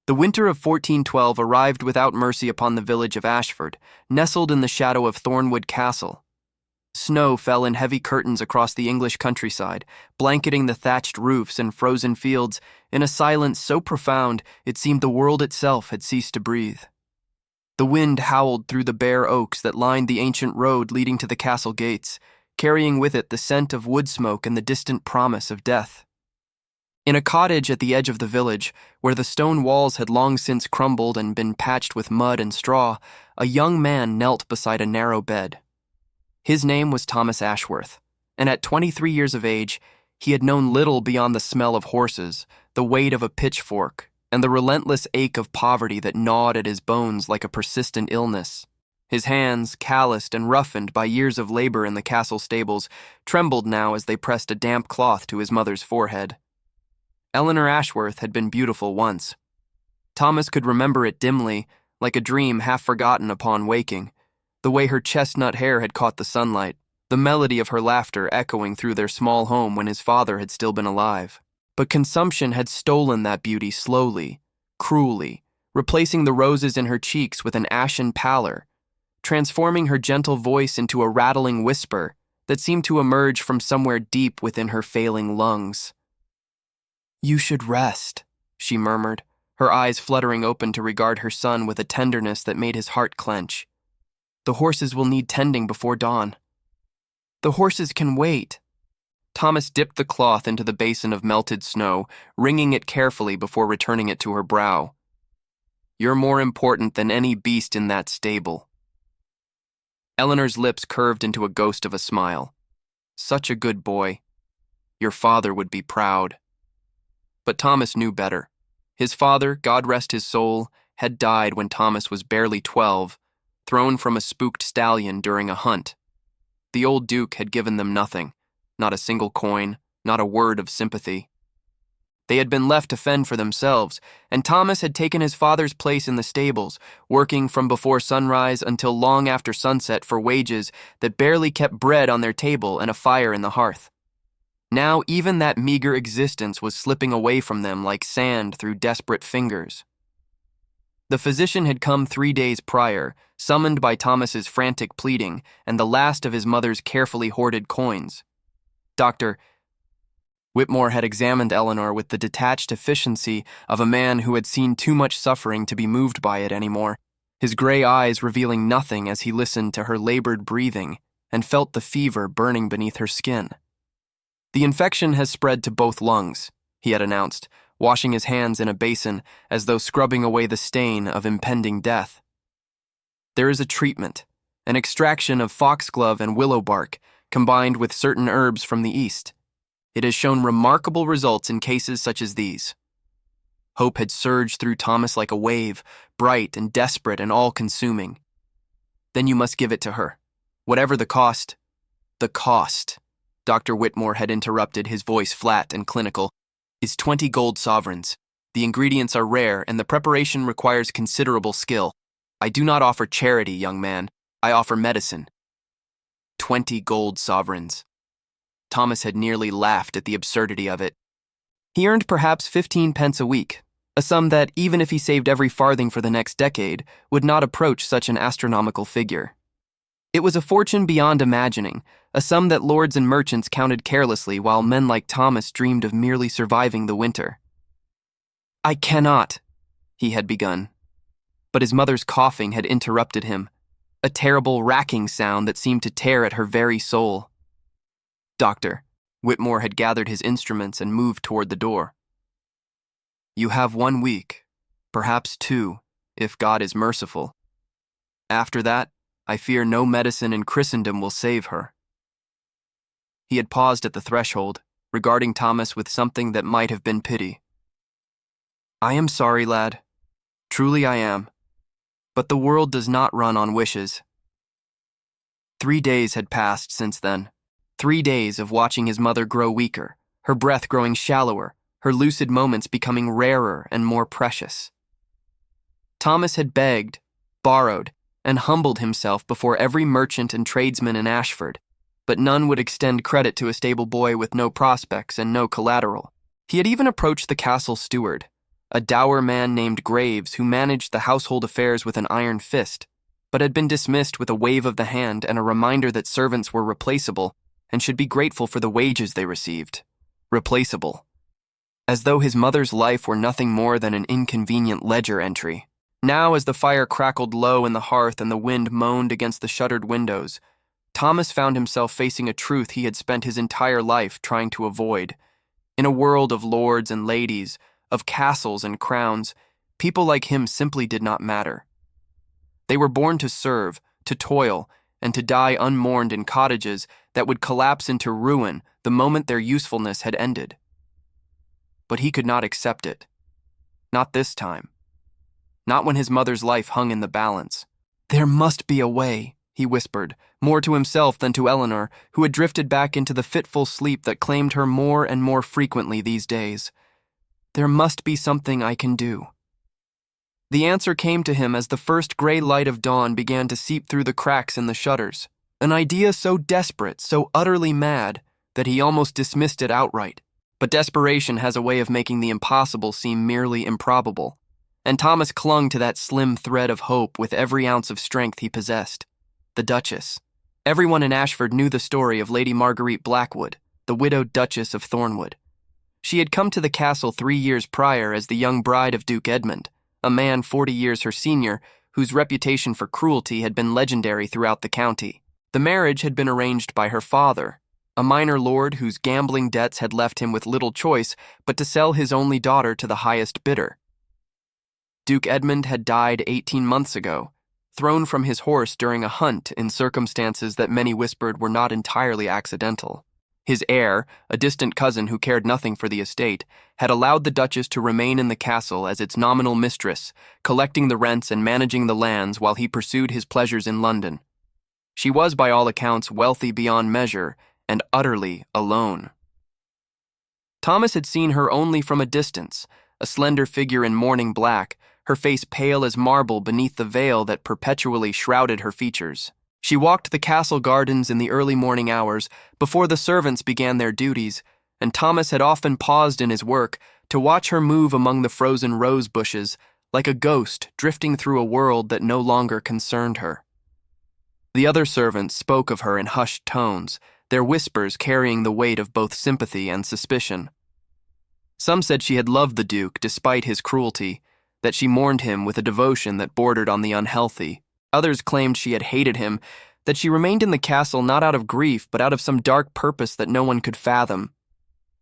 The winter of 1412 arrived without mercy upon the village of Ashford, nestled in the shadow of Thornwood Castle. Snow fell in heavy curtains across the English countryside, blanketing the thatched roofs and frozen fields in a silence so profound it seemed the world itself had ceased to breathe. The wind howled through the bare oaks that lined the ancient road leading to the castle gates, carrying with it the scent of wood smoke and the distant promise of death. In a cottage at the edge of the village, where the stone walls had long since crumbled and been patched with mud and straw, a young man knelt beside a narrow bed. His name was Thomas Ashworth, and at 23 years of age, he had known little beyond the smell of horses, the weight of a pitchfork, and the relentless ache of poverty that gnawed at his bones like a persistent illness. His hands, calloused and roughened by years of labor in the castle stables, trembled now as they pressed a damp cloth to his mother's forehead. Eleanor Ashworth had been beautiful once. Thomas could remember it dimly, like a dream half forgotten upon waking, the way her chestnut hair had caught the sunlight, the melody of her laughter echoing through their small home when his father had still been alive. But consumption had stolen that beauty slowly, cruelly, replacing the roses in her cheeks with an ashen pallor, transforming her gentle voice into a rattling whisper that seemed to emerge from somewhere deep within her failing lungs. "You should rest," she murmured, her eyes fluttering open to regard her son with a tenderness that made his heart clench. "The horses will need tending before dawn." "The horses can wait." Thomas dipped the cloth into the basin of melted snow, wringing it carefully before returning it to her brow. "You're more important than any beast in that stable." Eleanor's lips curved into a ghost of a smile. "Such a good boy. Your father would be proud." But Thomas knew better. His father, God rest his soul, had died when Thomas was barely 12, thrown from a spooked stallion during a hunt. The old Duke had given them nothing, not a single coin, not a word of sympathy. They had been left to fend for themselves, and Thomas had taken his father's place in the stables, working from before sunrise until long after sunset for wages that barely kept bread on their table and a fire in the hearth. Now even that meager existence was slipping away from them like sand through desperate fingers. The physician had come 3 days prior, summoned by Thomas's frantic pleading and the last of his mother's carefully hoarded coins. Dr. Whitmore had examined Eleanor with the detached efficiency of a man who had seen too much suffering to be moved by it anymore, his gray eyes revealing nothing as he listened to her labored breathing and felt the fever burning beneath her skin. "The infection has spread to both lungs," he had announced, washing his hands in a basin as though scrubbing away the stain of impending death. "There is a treatment, an extraction of foxglove and willow bark, combined with certain herbs from the East. It has shown remarkable results in cases such as these." Hope had surged through Thomas like a wave, bright and desperate and all-consuming. "Then you must give it to her. Whatever the cost." "The cost," Dr. Whitmore had interrupted, his voice flat and clinical, "is 20 gold sovereigns. The ingredients are rare and the preparation requires considerable skill. I do not offer charity, young man. I offer medicine." 20 gold sovereigns. Thomas had nearly laughed at the absurdity of it. He earned perhaps 15 pence a week, a sum that, even if he saved every farthing for the next decade, would not approach such an astronomical figure. It was a fortune beyond imagining, a sum that lords and merchants counted carelessly while men like Thomas dreamed of merely surviving the winter. "I cannot," he had begun. But his mother's coughing had interrupted him, a terrible racking sound that seemed to tear at her very soul. "Doctor," Whitmore had gathered his instruments and moved toward the door. "You have 1 week, perhaps 2, if God is merciful. After that, I fear no medicine in Christendom will save her." He had paused at the threshold, regarding Thomas with something that might have been pity. "I am sorry, lad. Truly I am. But the world does not run on wishes." 3 days had passed since then. 3 days of watching his mother grow weaker, her breath growing shallower, her lucid moments becoming rarer and more precious. Thomas had begged, borrowed, and humbled himself before every merchant and tradesman in Ashford, but none would extend credit to a stable boy with no prospects and no collateral. He had even approached the castle steward, a dour man named Graves who managed the household affairs with an iron fist, but had been dismissed with a wave of the hand and a reminder that servants were replaceable and should be grateful for the wages they received. Replaceable. As though his mother's life were nothing more than an inconvenient ledger entry. Now, as the fire crackled low in the hearth and the wind moaned against the shuttered windows, Thomas found himself facing a truth he had spent his entire life trying to avoid. In a world of lords and ladies, of castles and crowns, people like him simply did not matter. They were born to serve, to toil, and to die unmourned in cottages that would collapse into ruin the moment their usefulness had ended. But he could not accept it. Not this time. Not when his mother's life hung in the balance. "There must be a way," he whispered, more to himself than to Eleanor, who had drifted back into the fitful sleep that claimed her more and more frequently these days. "There must be something I can do." The answer came to him as the first gray light of dawn began to seep through the cracks in the shutters. An idea so desperate, so utterly mad, that he almost dismissed it outright. But desperation has a way of making the impossible seem merely improbable, and Thomas clung to that slim thread of hope with every ounce of strength he possessed. The Duchess. Everyone in Ashford knew the story of Lady Marguerite Blackwood, the widowed Duchess of Thornwood. She had come to the castle 3 years prior as the young bride of Duke Edmund, a man 40 years her senior, whose reputation for cruelty had been legendary throughout the county. The marriage had been arranged by her father, a minor lord whose gambling debts had left him with little choice but to sell his only daughter to the highest bidder. Duke Edmund had died 18 months ago, thrown from his horse during a hunt in circumstances that many whispered were not entirely accidental. His heir, a distant cousin who cared nothing for the estate, had allowed the Duchess to remain in the castle as its nominal mistress, collecting the rents and managing the lands while he pursued his pleasures in London. She was, by all accounts, wealthy beyond measure and utterly alone. Thomas had seen her only from a distance, a slender figure in mourning black, her face pale as marble beneath the veil that perpetually shrouded her features. She walked the castle gardens in the early morning hours before the servants began their duties, and Thomas had often paused in his work to watch her move among the frozen rose bushes like a ghost drifting through a world that no longer concerned her. The other servants spoke of her in hushed tones, their whispers carrying the weight of both sympathy and suspicion. Some said she had loved the Duke despite his cruelty, that she mourned him with a devotion that bordered on the unhealthy. Others claimed she had hated him, that she remained in the castle not out of grief but out of some dark purpose that no one could fathom.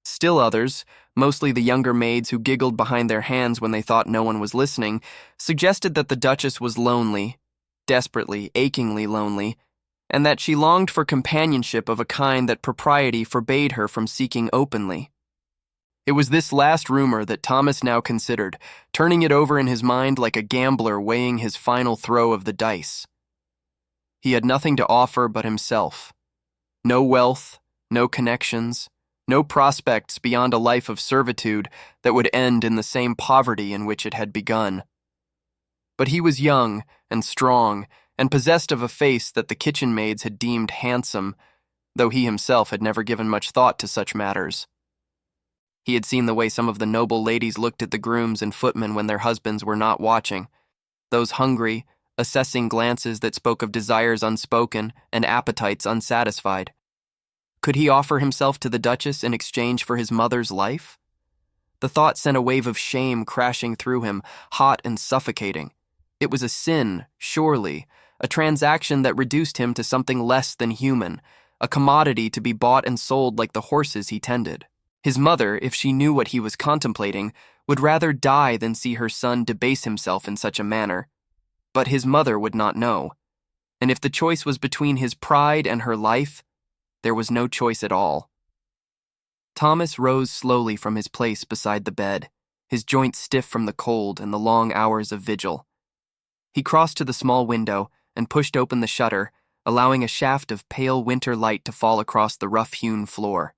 Still others, mostly the younger maids who giggled behind their hands when they thought no one was listening, suggested that the Duchess was lonely, desperately, achingly lonely, and that she longed for companionship of a kind that propriety forbade her from seeking openly. It was this last rumor that Thomas now considered, turning it over in his mind like a gambler weighing his final throw of the dice. He had nothing to offer but himself. No wealth, no connections, no prospects beyond a life of servitude that would end in the same poverty in which it had begun. But he was young and strong and possessed of a face that the kitchen maids had deemed handsome, though he himself had never given much thought to such matters. He had seen the way some of the noble ladies looked at the grooms and footmen when their husbands were not watching, those hungry, assessing glances that spoke of desires unspoken and appetites unsatisfied. Could he offer himself to the Duchess in exchange for his mother's life? The thought sent a wave of shame crashing through him, hot and suffocating. It was a sin, surely, a transaction that reduced him to something less than human, a commodity to be bought and sold like the horses he tended. His mother, if she knew what he was contemplating, would rather die than see her son debase himself in such a manner. But his mother would not know. And if the choice was between his pride and her life, there was no choice at all. Thomas rose slowly from his place beside the bed, his joints stiff from the cold and the long hours of vigil. He crossed to the small window and pushed open the shutter, allowing a shaft of pale winter light to fall across the rough-hewn floor.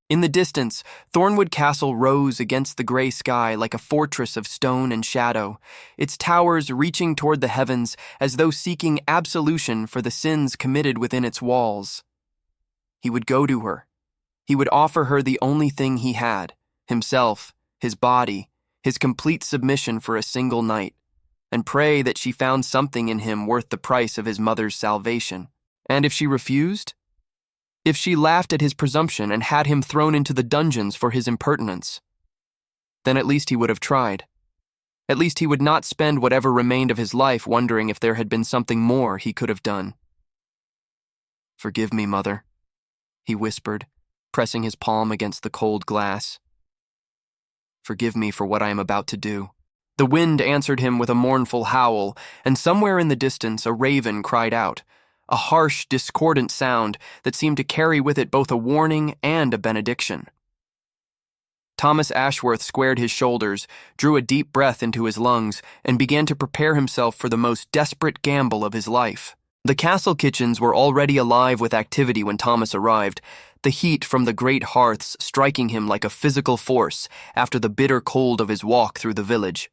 In the distance, Thornwood Castle rose against the gray sky like a fortress of stone and shadow, its towers reaching toward the heavens as though seeking absolution for the sins committed within its walls. He would go to her. He would offer her the only thing he had, himself, his body, his complete submission for a single night, and pray that she found something in him worth the price of his mother's salvation. And if she refused? If she laughed at his presumption and had him thrown into the dungeons for his impertinence? Then at least he would have tried. At least he would not spend whatever remained of his life wondering if there had been something more he could have done. "Forgive me, Mother," he whispered, pressing his palm against the cold glass. "Forgive me for what I am about to do." The wind answered him with a mournful howl, and somewhere in the distance a raven cried out, a harsh, discordant sound that seemed to carry with it both a warning and a benediction. Thomas Ashworth squared his shoulders, drew a deep breath into his lungs, and began to prepare himself for the most desperate gamble of his life. The castle kitchens were already alive with activity when Thomas arrived, the heat from the great hearths striking him like a physical force after the bitter cold of his walk through the village.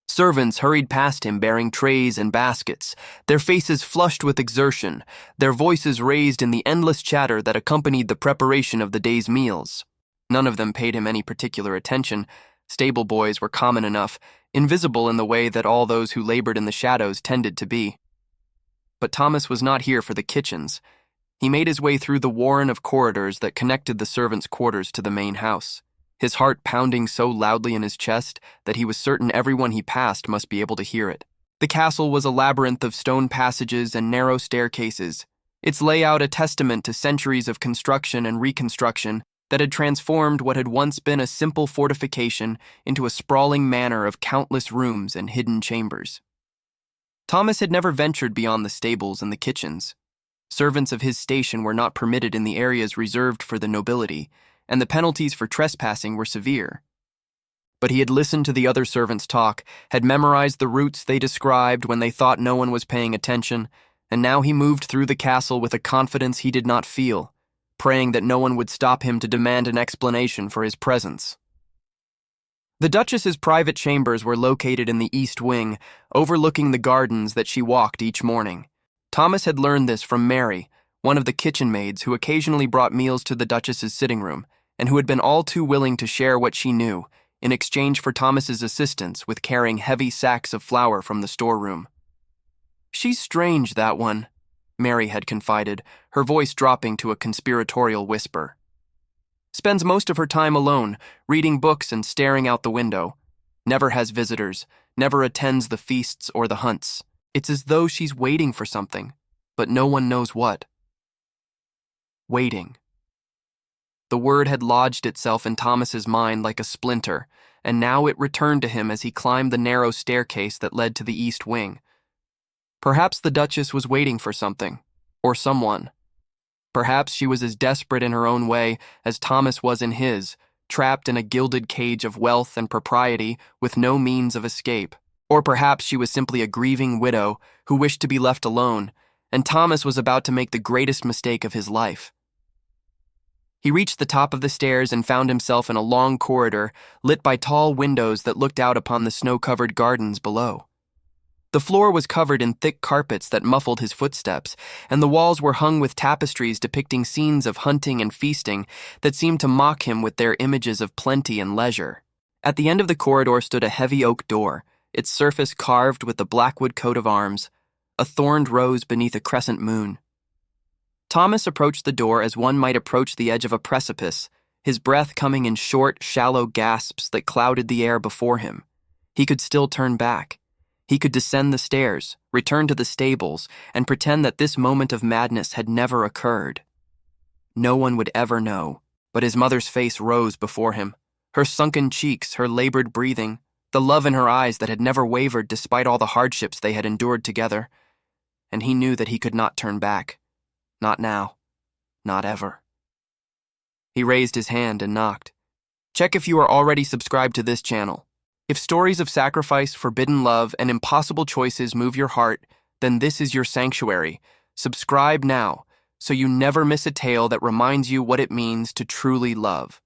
Servants hurried past him bearing trays and baskets, their faces flushed with exertion, their voices raised in the endless chatter that accompanied the preparation of the day's meals. None of them paid him any particular attention. Stable boys were common enough, invisible in the way that all those who labored in the shadows tended to be. But Thomas was not here for the kitchens. He made his way through the warren of corridors that connected the servants' quarters to the main house, his heart pounding so loudly in his chest that he was certain everyone he passed must be able to hear it. The castle was a labyrinth of stone passages and narrow staircases, its layout a testament to centuries of construction and reconstruction that had transformed what had once been a simple fortification into a sprawling manor of countless rooms and hidden chambers. Thomas had never ventured beyond the stables and the kitchens. Servants of his station were not permitted in the areas reserved for the nobility, and the penalties for trespassing were severe. But he had listened to the other servants talk, had memorized the routes they described when they thought no one was paying attention, and now he moved through the castle with a confidence he did not feel, praying that no one would stop him to demand an explanation for his presence. The Duchess's private chambers were located in the east wing, overlooking the gardens that she walked each morning. Thomas had learned this from Mary, one of the kitchen maids who occasionally brought meals to the Duchess's sitting room, and who had been all too willing to share what she knew, in exchange for Thomas's assistance with carrying heavy sacks of flour from the storeroom. "She's strange, that one," Mary had confided, her voice dropping to a conspiratorial whisper. "Spends most of her time alone, reading books and staring out the window. Never has visitors, never attends the feasts or the hunts. It's as though she's waiting for something, but no one knows what." Waiting. The word had lodged itself in Thomas's mind like a splinter, and now it returned to him as he climbed the narrow staircase that led to the east wing. Perhaps the Duchess was waiting for something, or someone. Perhaps she was as desperate in her own way as Thomas was in his, trapped in a gilded cage of wealth and propriety with no means of escape. Or perhaps she was simply a grieving widow who wished to be left alone, and Thomas was about to make the greatest mistake of his life. He reached the top of the stairs and found himself in a long corridor lit by tall windows that looked out upon the snow-covered gardens below. The floor was covered in thick carpets that muffled his footsteps, and the walls were hung with tapestries depicting scenes of hunting and feasting that seemed to mock him with their images of plenty and leisure. At the end of the corridor stood a heavy oak door, its surface carved with the blackwood coat of arms, a thorned rose beneath a crescent moon. Thomas approached the door as one might approach the edge of a precipice, his breath coming in short, shallow gasps that clouded the air before him. He could still turn back. He could descend the stairs, return to the stables, and pretend that this moment of madness had never occurred. No one would ever know, but his mother's face rose before him, her sunken cheeks, her labored breathing, the love in her eyes that had never wavered despite all the hardships they had endured together. And he knew that he could not turn back. Not now. Not ever. He raised his hand and knocked. Check if you are already subscribed to this channel. If stories of sacrifice, forbidden love, and impossible choices move your heart, then this is your sanctuary. Subscribe now, so you never miss a tale that reminds you what it means to truly love.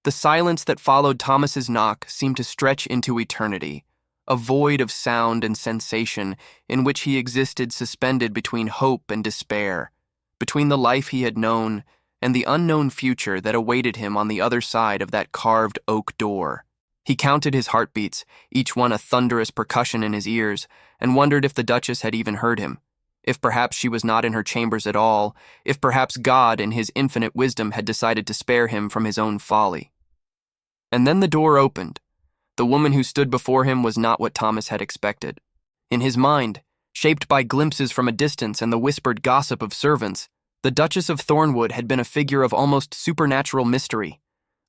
The silence that followed Thomas's knock seemed to stretch into eternity, a void of sound and sensation in which he existed suspended between hope and despair, between the life he had known and the unknown future that awaited him on the other side of that carved oak door. He counted his heartbeats, each one a thunderous percussion in his ears, and wondered if the Duchess had even heard him, if perhaps she was not in her chambers at all, if perhaps God, in his infinite wisdom, had decided to spare him from his own folly. And then the door opened. The woman who stood before him was not what Thomas had expected. In his mind, shaped by glimpses from a distance and the whispered gossip of servants, the Duchess of Thornwood had been a figure of almost supernatural mystery,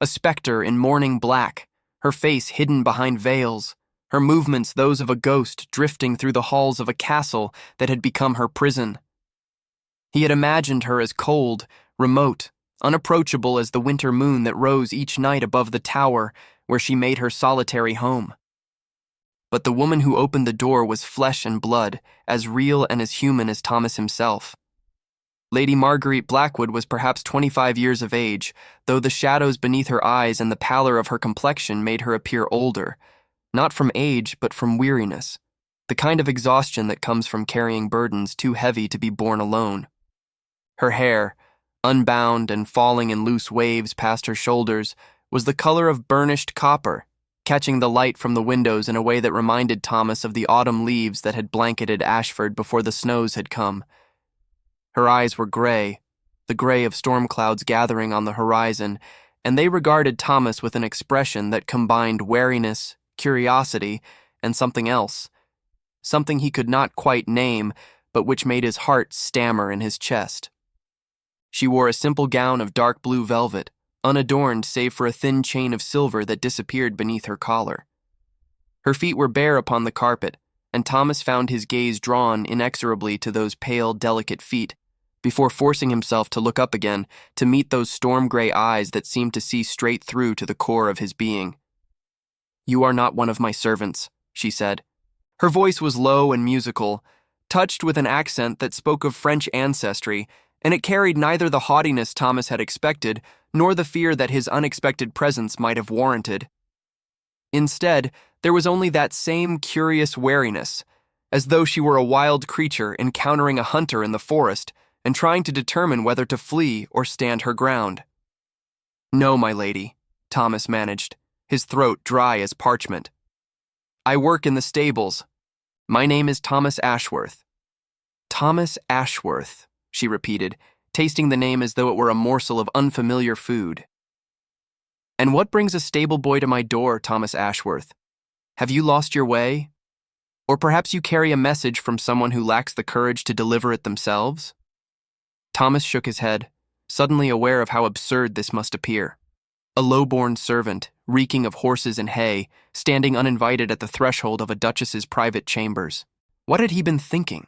a specter in mourning black, her face hidden behind veils, her movements those of a ghost drifting through the halls of a castle that had become her prison. He had imagined her as cold, remote, unapproachable as the winter moon that rose each night above the tower where she made her solitary home. But the woman who opened the door was flesh and blood, as real and as human as Thomas himself. Lady Marguerite Blackwood was perhaps 25 years of age, though the shadows beneath her eyes and the pallor of her complexion made her appear older, not from age but from weariness, the kind of exhaustion that comes from carrying burdens too heavy to be borne alone. Her hair, unbound and falling in loose waves past her shoulders, was the color of burnished copper, catching the light from the windows in a way that reminded Thomas of the autumn leaves that had blanketed Ashford before the snows had come. Her eyes were gray, the gray of storm clouds gathering on the horizon, and they regarded Thomas with an expression that combined wariness, curiosity, and something else, something he could not quite name, but which made his heart stammer in his chest. She wore a simple gown of dark blue velvet, unadorned save for a thin chain of silver that disappeared beneath her collar. Her feet were bare upon the carpet, and Thomas found his gaze drawn inexorably to those pale, delicate feet, before forcing himself to look up again to meet those storm-gray eyes that seemed to see straight through to the core of his being. "You are not one of my servants," she said. Her voice was low and musical, touched with an accent that spoke of French ancestry, and it carried neither the haughtiness Thomas had expected nor the fear that his unexpected presence might have warranted. Instead, there was only that same curious wariness, as though she were a wild creature encountering a hunter in the forest and trying to determine whether to flee or stand her ground. "No, my lady," Thomas managed, his throat dry as parchment. "I work in the stables. My name is Thomas Ashworth." "Thomas Ashworth," she repeated, tasting the name as though it were a morsel of unfamiliar food. "And what brings a stable boy to my door, Thomas Ashworth? Have you lost your way? Or perhaps you carry a message from someone who lacks the courage to deliver it themselves?" Thomas shook his head, suddenly aware of how absurd this must appear. A low-born servant, reeking of horses and hay, standing uninvited at the threshold of a duchess's private chambers. What had he been thinking?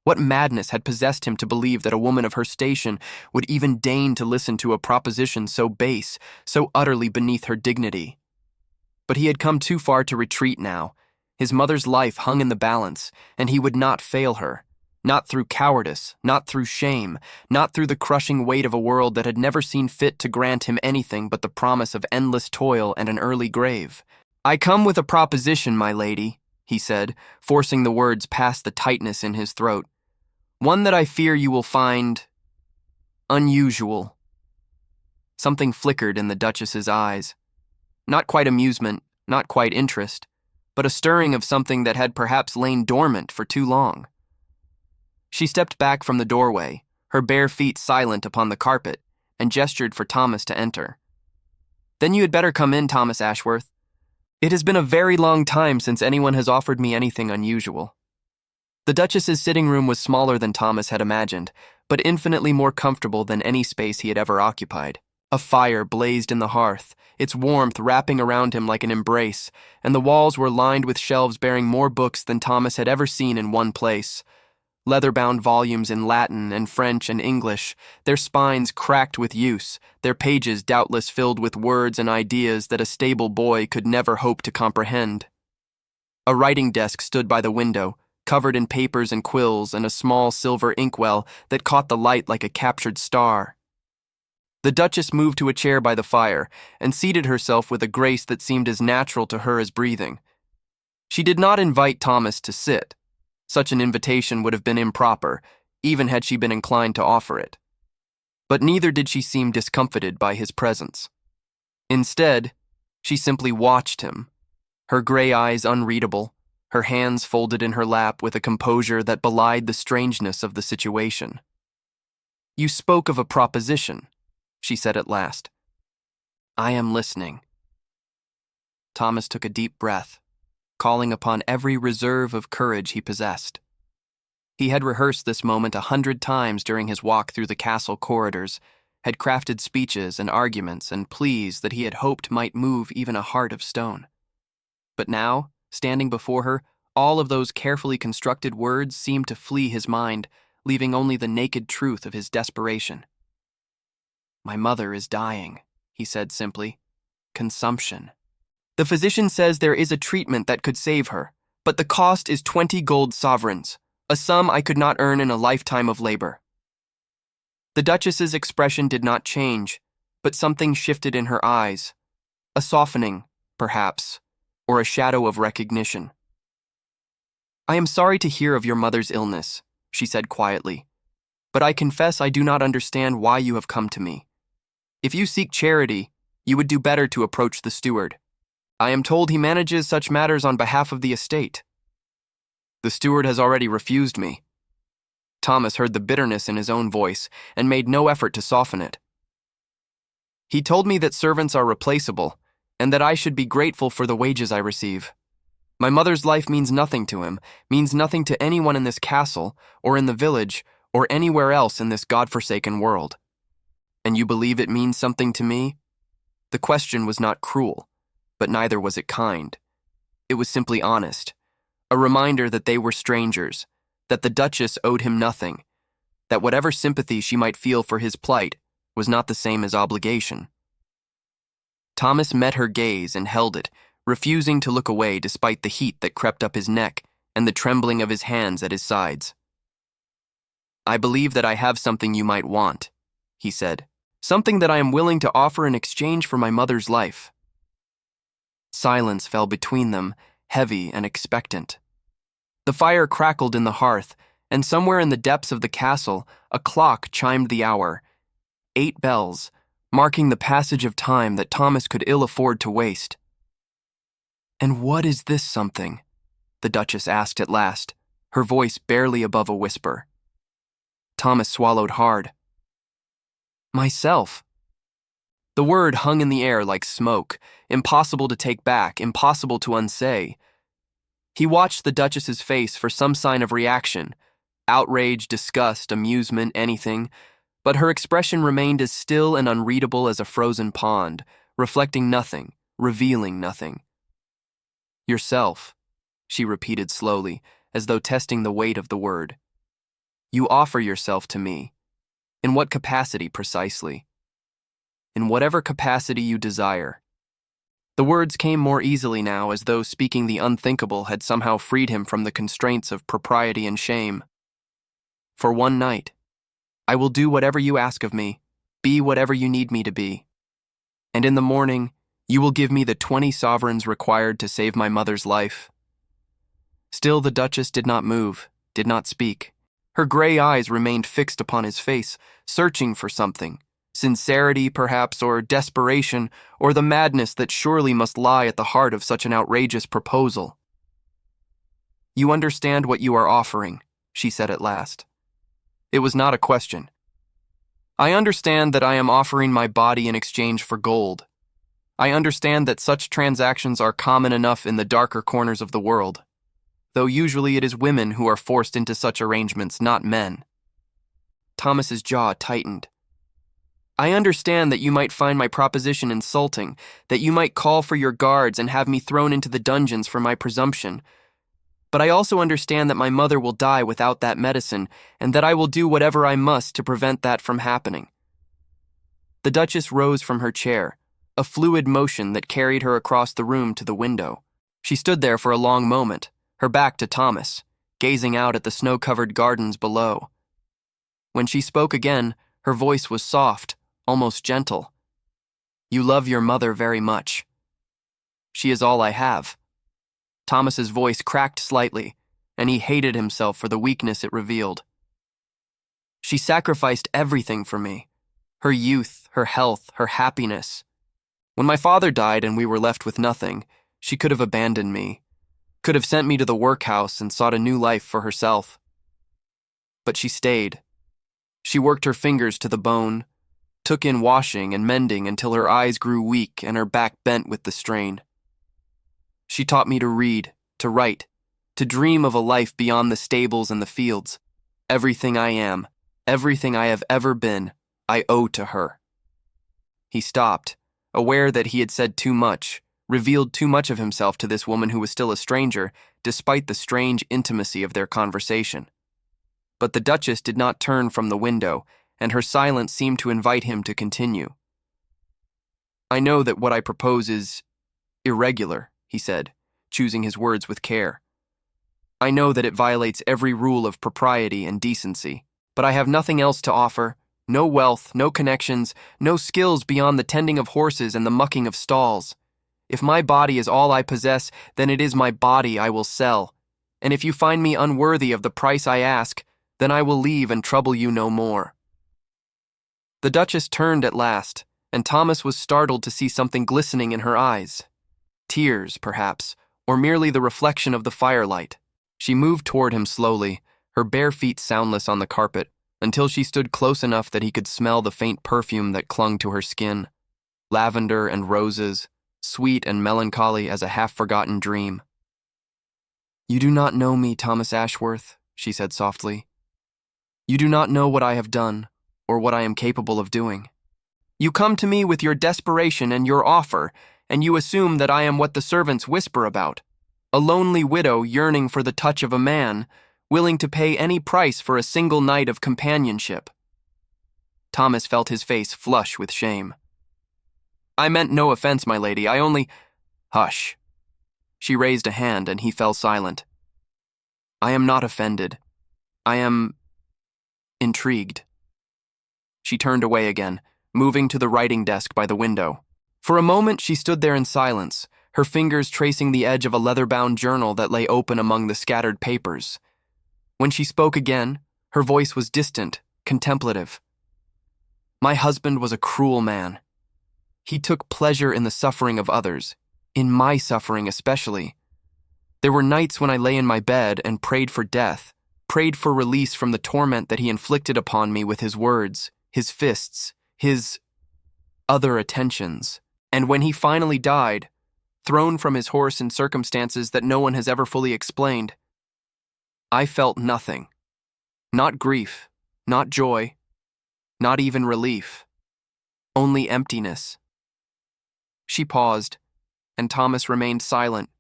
What madness had possessed him to believe that a woman of her station would even deign to listen to a proposition so base, so utterly beneath her dignity? But he had come too far to retreat now. His mother's life hung in the balance, and he would not fail her. Not through cowardice, not through shame, not through the crushing weight of a world that had never seen fit to grant him anything but the promise of endless toil and an early grave. "I come with a proposition, my lady," he said, forcing the words past the tightness in his throat. "One that I fear you will find unusual." Something flickered in the Duchess's eyes. Not quite amusement, not quite interest, but a stirring of something that had perhaps lain dormant for too long. She stepped back from the doorway, her bare feet silent upon the carpet, and gestured for Thomas to enter. "Then you had better come in, Thomas Ashworth. It has been a very long time since anyone has offered me anything unusual." The Duchess's sitting room was smaller than Thomas had imagined, but infinitely more comfortable than any space he had ever occupied. A fire blazed in the hearth, its warmth wrapping around him like an embrace, and the walls were lined with shelves bearing more books than Thomas had ever seen in one place. Leather-bound volumes in Latin and French and English, their spines cracked with use, their pages doubtless filled with words and ideas that a stable boy could never hope to comprehend. A writing desk stood by the window, covered in papers and quills and a small silver inkwell that caught the light like a captured star. The Duchess moved to a chair by the fire and seated herself with a grace that seemed as natural to her as breathing. She did not invite Thomas to sit. Such an invitation would have been improper, even had she been inclined to offer it. But neither did she seem discomfited by his presence. Instead, She simply watched him, her gray eyes unreadable, her hands folded in her lap with a composure that belied the strangeness of the situation. "You spoke of a proposition," she said at last. "I am listening." Thomas took a deep breath, calling upon every reserve of courage he possessed. He had rehearsed this moment 100 times during his walk through the castle corridors, had crafted speeches and arguments and pleas that he had hoped might move even a heart of stone. But now, standing before her, all of those carefully constructed words seemed to flee his mind, leaving only the naked truth of his desperation. "My mother is dying," he said simply. "Consumption. The physician says there is a treatment that could save her, but the cost is 20 gold sovereigns, a sum I could not earn in a lifetime of labor." The Duchess's expression did not change, but something shifted in her eyes, a softening, perhaps, or a shadow of recognition. "I am sorry to hear of your mother's illness," she said quietly, "but I confess I do not understand why you have come to me. If you seek charity, you would do better to approach the steward. I am told he manages such matters on behalf of the estate." "The steward has already refused me." Thomas heard the bitterness in his own voice and made no effort to soften it. "He told me that servants are replaceable, and that I should be grateful for the wages I receive. My mother's life means nothing to him, means nothing to anyone in this castle, or in the village, or anywhere else in this godforsaken world. And you believe it means something to me?" The question was not cruel, but neither was it kind. It was simply honest, a reminder that they were strangers, that the Duchess owed him nothing, that whatever sympathy she might feel for his plight was not the same as obligation. Thomas met her gaze and held it, refusing to look away despite the heat that crept up his neck and the trembling of his hands at his sides. "I believe that I have something you might want," he said, "something that I am willing to offer in exchange for my mother's life." Silence fell between them, heavy and expectant. The fire crackled in the hearth, and somewhere in the depths of the castle, a clock chimed the hour. 8 bells, marking the passage of time that Thomas could ill afford to waste. "And what is this something?" the Duchess asked at last, her voice barely above a whisper. Thomas swallowed hard. "Myself." The word hung in the air like smoke, impossible to take back, impossible to unsay. He watched the Duchess's face for some sign of reaction, outrage, disgust, amusement, anything, but her expression remained as still and unreadable as a frozen pond, reflecting nothing, revealing nothing. "Yourself," she repeated slowly, as though testing the weight of the word. "You offer yourself to me. In what capacity precisely?" "In whatever capacity you desire." The words came more easily now, as though speaking the unthinkable had somehow freed him from the constraints of propriety and shame. "For one night. I will do whatever you ask of me, be whatever you need me to be. And in the morning, you will give me the 20 sovereigns required to save my mother's life." Still the Duchess did not move, did not speak. Her gray eyes remained fixed upon his face, searching for something. Sincerity, perhaps, or desperation, or the madness that surely must lie at the heart of such an outrageous proposal. "You understand what you are offering," she said at last. It was not a question. "I understand that I am offering my body in exchange for gold. I understand that such transactions are common enough in the darker corners of the world, though usually it is women who are forced into such arrangements, not men." Thomas's jaw tightened. "I understand that you might find my proposition insulting, that you might call for your guards and have me thrown into the dungeons for my presumption. But I also understand that my mother will die without that medicine, and that I will do whatever I must to prevent that from happening." The Duchess rose from her chair, a fluid motion that carried her across the room to the window. She stood there for a long moment, her back to Thomas, gazing out at the snow-covered gardens below. When she spoke again, her voice was soft, almost gentle. "You love your mother very much." "She is all I have." Thomas's voice cracked slightly, and he hated himself for the weakness it revealed. "She sacrificed everything for me. Her youth, her health, her happiness. When my father died and we were left with nothing, she could have abandoned me, could have sent me to the workhouse and sought a new life for herself. But she stayed. She worked her fingers to the bone, took in washing and mending until her eyes grew weak and her back bent with the strain. She taught me to read, to write, to dream of a life beyond the stables and the fields. Everything I am, everything I have ever been, I owe to her. He stopped, aware that he had said too much, revealed too much of himself to this woman who was still a stranger, despite the strange intimacy of their conversation. But the Duchess did not turn from the window, and her silence seemed to invite him to continue. "I know that what I propose is irregular," he said, choosing his words with care. "I know that it violates every rule of propriety and decency, but I have nothing else to offer, no wealth, no connections, no skills beyond the tending of horses and the mucking of stalls. If my body is all I possess, then it is my body I will sell, and if you find me unworthy of the price I ask, then I will leave and trouble you no more." The Duchess turned at last, and Thomas was startled to see something glistening in her eyes. Tears, perhaps, or merely the reflection of the firelight. She moved toward him slowly, her bare feet soundless on the carpet, until she stood close enough that he could smell the faint perfume that clung to her skin. Lavender and roses, sweet and melancholy as a half-forgotten dream. "You do not know me, Thomas Ashworth," she said softly. "You do not know what I have done, or what I am capable of doing. You come to me with your desperation and your offer, and you assume that I am what the servants whisper about, a lonely widow yearning for the touch of a man, willing to pay any price for a single night of companionship." Thomas felt his face flush with shame. "I meant no offense, my lady, I only—" "Hush." She raised a hand and he fell silent. "I am not offended. I am intrigued." She turned away again, moving to the writing desk by the window. For a moment she stood there in silence, her fingers tracing the edge of a leather-bound journal that lay open among the scattered papers. When she spoke again, her voice was distant, contemplative. "My husband was a cruel man. He took pleasure in the suffering of others, in my suffering especially. There were nights when I lay in my bed and prayed for death, prayed for release from the torment that he inflicted upon me with his words, his fists, his other attentions. And when he finally died, thrown from his horse in circumstances that no one has ever fully explained, I felt nothing. Not grief, not joy, not even relief. Only emptiness." She paused, and Thomas remained silent,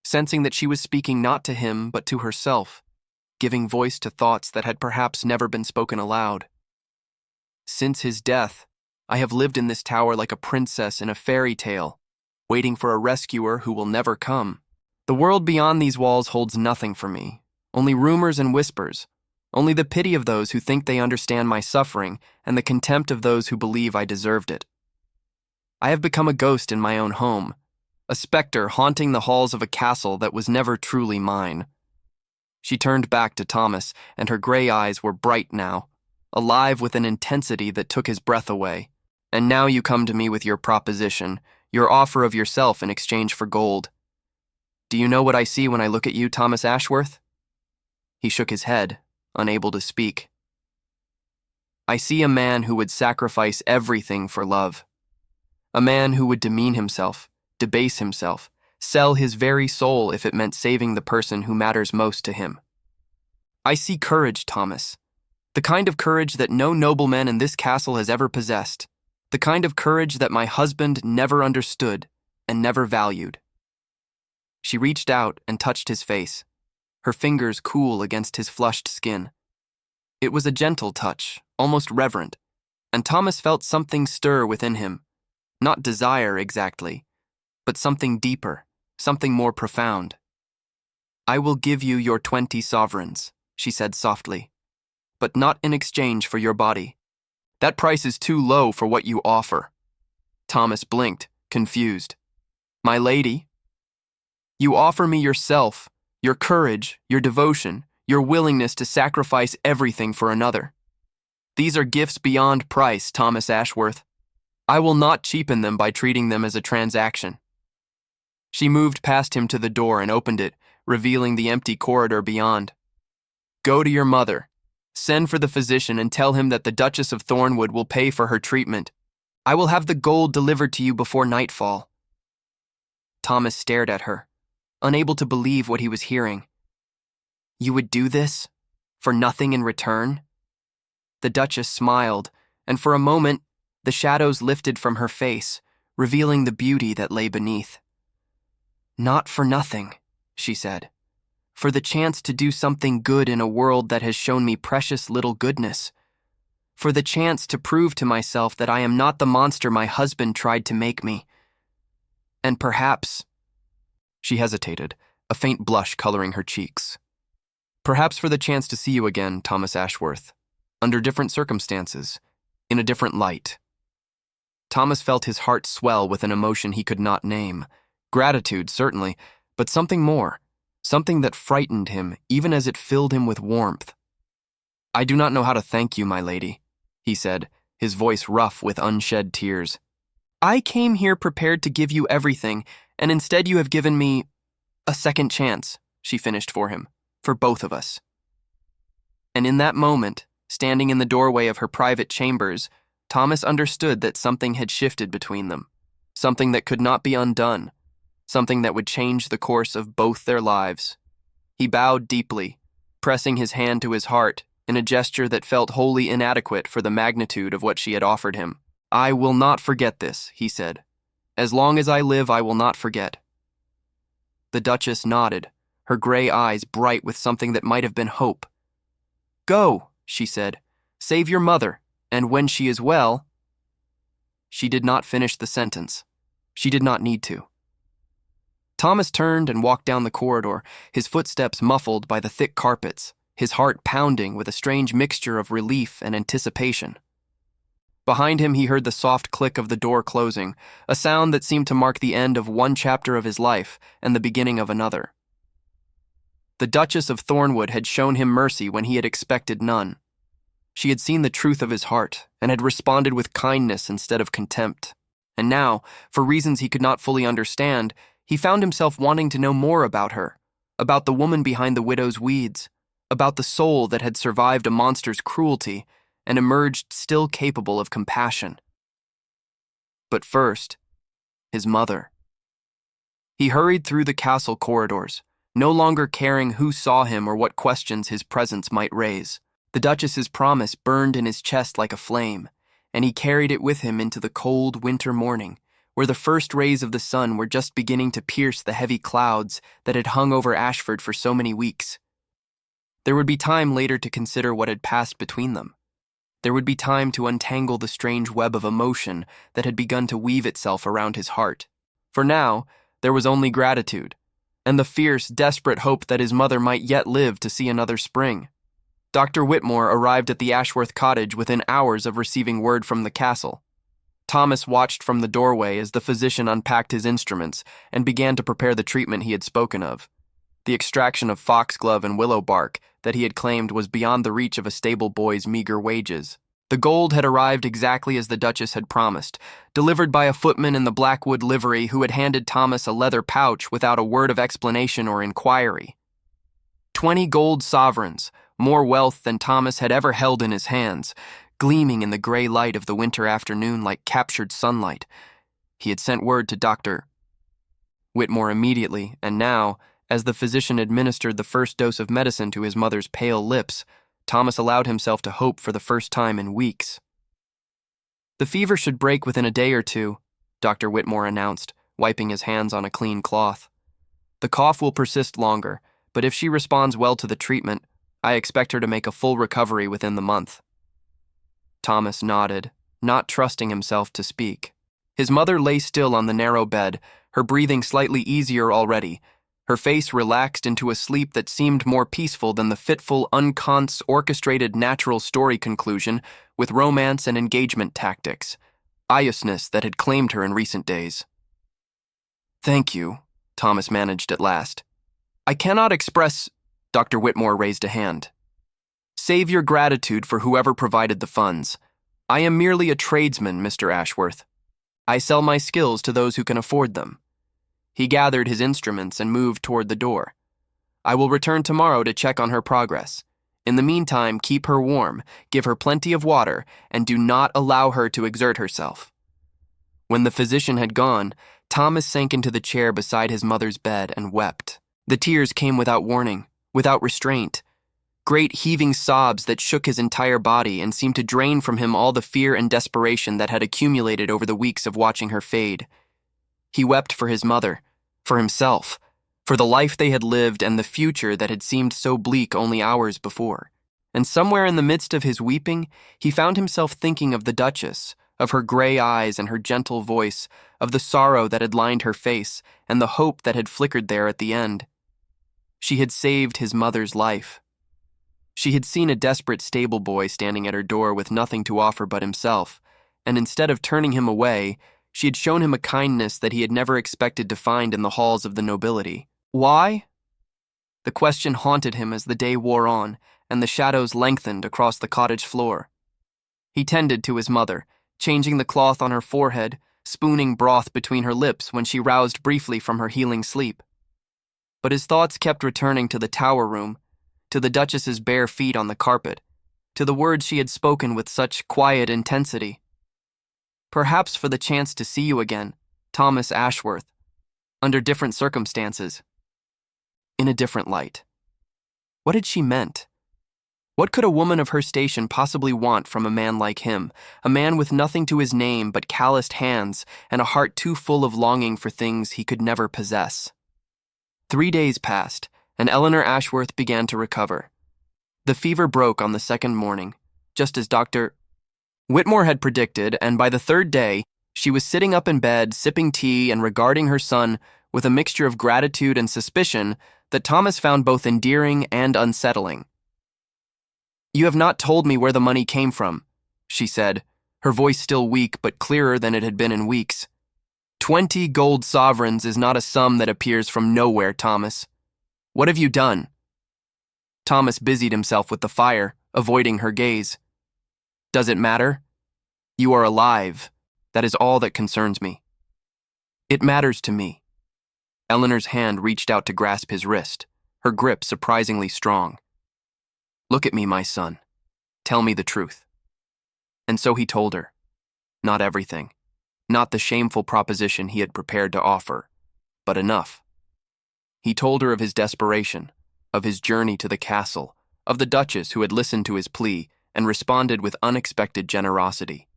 sensing that she was speaking not to him but to herself, giving voice to thoughts that had perhaps never been spoken aloud. "Since his death, I have lived in this tower like a princess in a fairy tale, waiting for a rescuer who will never come. The world beyond these walls holds nothing for me, only rumors and whispers, only the pity of those who think they understand my suffering and the contempt of those who believe I deserved it. I have become a ghost in my own home, a specter haunting the halls of a castle that was never truly mine." She turned back to Thomas, and her gray eyes were bright now, alive with an intensity that took his breath away. "And now you come to me with your proposition, your offer of yourself in exchange for gold. Do you know what I see when I look at you, Thomas Ashworth?" He shook his head, unable to speak. "I see a man who would sacrifice everything for love. A man who would demean himself, debase himself, sell his very soul if it meant saving the person who matters most to him. I see courage, Thomas. The kind of courage that no nobleman in this castle has ever possessed. The kind of courage that my husband never understood and never valued." She reached out and touched his face, her fingers cool against his flushed skin. It was a gentle touch, almost reverent, and Thomas felt something stir within him. Not desire exactly, but something deeper, something more profound. "I will give you your 20 sovereigns," she said softly, "but not in exchange for your body. That price is too low for what you offer." Thomas blinked, confused. "My lady? You offer me yourself, your courage, your devotion, your willingness to sacrifice everything for another. These are gifts beyond price, Thomas Ashworth. I will not cheapen them by treating them as a transaction. She moved past him to the door and opened it, revealing the empty corridor beyond. Go to your mother. Send for the physician and tell him that the Duchess of Thornwood will pay for her treatment. I will have the gold delivered to you before nightfall. Thomas stared at her, unable to believe what he was hearing. You would do this? For nothing in return? The Duchess smiled, and for a moment, the shadows lifted from her face, revealing the beauty that lay beneath. Not for nothing, she said. For the chance to do something good in a world that has shown me precious little goodness. For the chance to prove to myself that I am not the monster my husband tried to make me. And perhaps... She hesitated, a faint blush coloring her cheeks. Perhaps for the chance to see you again, Thomas Ashworth, under different circumstances, in a different light. Thomas felt his heart swell with an emotion he could not name. Gratitude, certainly, but something more. Something that frightened him, even as it filled him with warmth. I do not know how to thank you, my lady, he said, his voice rough with unshed tears. I came here prepared to give you everything, and instead you have given me a second chance, she finished for him, for both of us. And in that moment, standing in the doorway of her private chambers, Thomas understood that something had shifted between them, something that could not be undone. Something that would change the course of both their lives. He bowed deeply, pressing his hand to his heart in a gesture that felt wholly inadequate for the magnitude of what she had offered him. I will not forget this, he said. As long as I live, I will not forget. The Duchess nodded, her gray eyes bright with something that might have been hope. Go, she said. Save your mother, and when she is well... She did not finish the sentence. She did not need to. Thomas turned and walked down the corridor, his footsteps muffled by the thick carpets, his heart pounding with a strange mixture of relief and anticipation. Behind him he heard the soft click of the door closing, a sound that seemed to mark the end of one chapter of his life and the beginning of another. The Duchess of Thornwood had shown him mercy when he had expected none. She had seen the truth of his heart and had responded with kindness instead of contempt. And now, for reasons he could not fully understand, he found himself wanting to know more about her, about the woman behind the widow's weeds, about the soul that had survived a monster's cruelty and emerged still capable of compassion. But first, his mother. He hurried through the castle corridors, no longer caring who saw him or what questions his presence might raise. The Duchess's promise burned in his chest like a flame, and he carried it with him into the cold winter morning, where the first rays of the sun were just beginning to pierce the heavy clouds that had hung over Ashford for so many weeks. There would be time later to consider what had passed between them. There would be time to untangle the strange web of emotion that had begun to weave itself around his heart. For now, there was only gratitude, and the fierce, desperate hope that his mother might yet live to see another spring. Dr. Whitmore arrived at the Ashworth cottage within hours of receiving word from the castle. Thomas watched from the doorway as the physician unpacked his instruments and began to prepare the treatment he had spoken of. The extraction of foxglove and willow bark that he had claimed was beyond the reach of a stable boy's meager wages. The gold had arrived exactly as the Duchess had promised, delivered by a footman in the Blackwood livery who had handed Thomas a leather pouch without a word of explanation or inquiry. 20 gold sovereigns, more wealth than Thomas had ever held in his hands, gleaming in the gray light of the winter afternoon like captured sunlight. He had sent word to Dr. Whitmore immediately, and now, as the physician administered the first dose of medicine to his mother's pale lips, Thomas allowed himself to hope for the first time in weeks. The fever should break within a day or two, Dr. Whitmore announced, wiping his hands on a clean cloth. The cough will persist longer, but if she responds well to the treatment, I expect her to make a full recovery within the month. Thomas nodded, not trusting himself to speak. His mother lay still on the narrow bed, her breathing slightly easier already, her face relaxed into a sleep that seemed more peaceful than the fitful, orchestrated natural story conclusion with romance and engagement tactics, iousness that had claimed her in recent days. Thank you, Thomas managed at last. I cannot express... Dr. Whitmore raised a hand. Save your gratitude for whoever provided the funds. I am merely a tradesman, Mr. Ashworth. I sell my skills to those who can afford them." He gathered his instruments and moved toward the door. "I will return tomorrow to check on her progress. In the meantime, keep her warm, give her plenty of water, and do not allow her to exert herself." When the physician had gone, Thomas sank into the chair beside his mother's bed and wept. The tears came without warning, without restraint. Great heaving sobs that shook his entire body and seemed to drain from him all the fear and desperation that had accumulated over the weeks of watching her fade. He wept for his mother, for himself, for the life they had lived and the future that had seemed so bleak only hours before. And somewhere in the midst of his weeping, he found himself thinking of the Duchess, of her gray eyes and her gentle voice, of the sorrow that had lined her face and the hope that had flickered there at the end. She had saved his mother's life. She had seen a desperate stable boy standing at her door with nothing to offer but himself, and instead of turning him away, she had shown him a kindness that he had never expected to find in the halls of the nobility. Why? The question haunted him as the day wore on and the shadows lengthened across the cottage floor. He tended to his mother, changing the cloth on her forehead, spooning broth between her lips when she roused briefly from her healing sleep. But his thoughts kept returning to the tower room, to the Duchess's bare feet on the carpet, to the words she had spoken with such quiet intensity. "Perhaps for the chance to see you again, Thomas Ashworth, under different circumstances, in a different light." What had she meant? What could a woman of her station possibly want from a man like him, a man with nothing to his name but calloused hands and a heart too full of longing for things he could never possess? 3 days passed, and Eleanor Ashworth began to recover. The fever broke on the second morning, just as Dr. Whitmore had predicted, and by the third day, she was sitting up in bed, sipping tea and regarding her son with a mixture of gratitude and suspicion that Thomas found both endearing and unsettling. "You have not told me where the money came from," she said, her voice still weak but clearer than it had been in weeks. 20 gold sovereigns is not a sum that appears from nowhere, Thomas. What have you done?" Thomas busied himself with the fire, avoiding her gaze. "Does it matter? You are alive. That is all that concerns me." "It matters to me." Eleanor's hand reached out to grasp his wrist, her grip surprisingly strong. "Look at me, my son. Tell me the truth." And so he told her. Not everything. Not the shameful proposition he had prepared to offer, but enough. He told her of his desperation, of his journey to the castle, of the Duchess who had listened to his plea and responded with unexpected generosity.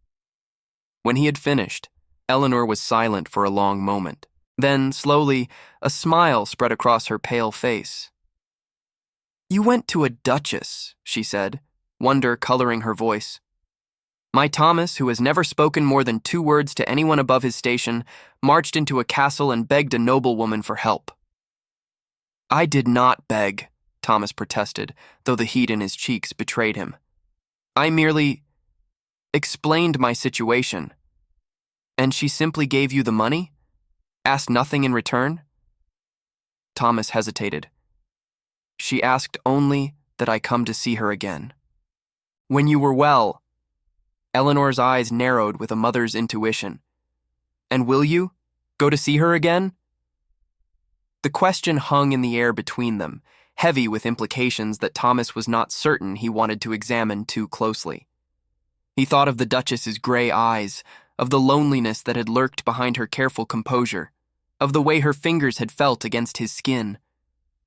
When he had finished, Eleanor was silent for a long moment. Then, slowly, a smile spread across her pale face. "You went to a duchess," she said, wonder coloring her voice. "My Thomas, who has never spoken more than 2 words to anyone above his station, marched into a castle and begged a noblewoman for help." "I did not beg," Thomas protested, though the heat in his cheeks betrayed him. "I merely explained my situation." "And she simply gave you the money? Asked nothing in return?" Thomas hesitated. "She asked only that I come to see her again." "When you were well?" Eleanor's eyes narrowed with a mother's intuition. "And will you go to see her again?" The question hung in the air between them, heavy with implications that Thomas was not certain he wanted to examine too closely. He thought of the Duchess's gray eyes, of the loneliness that had lurked behind her careful composure, of the way her fingers had felt against his skin,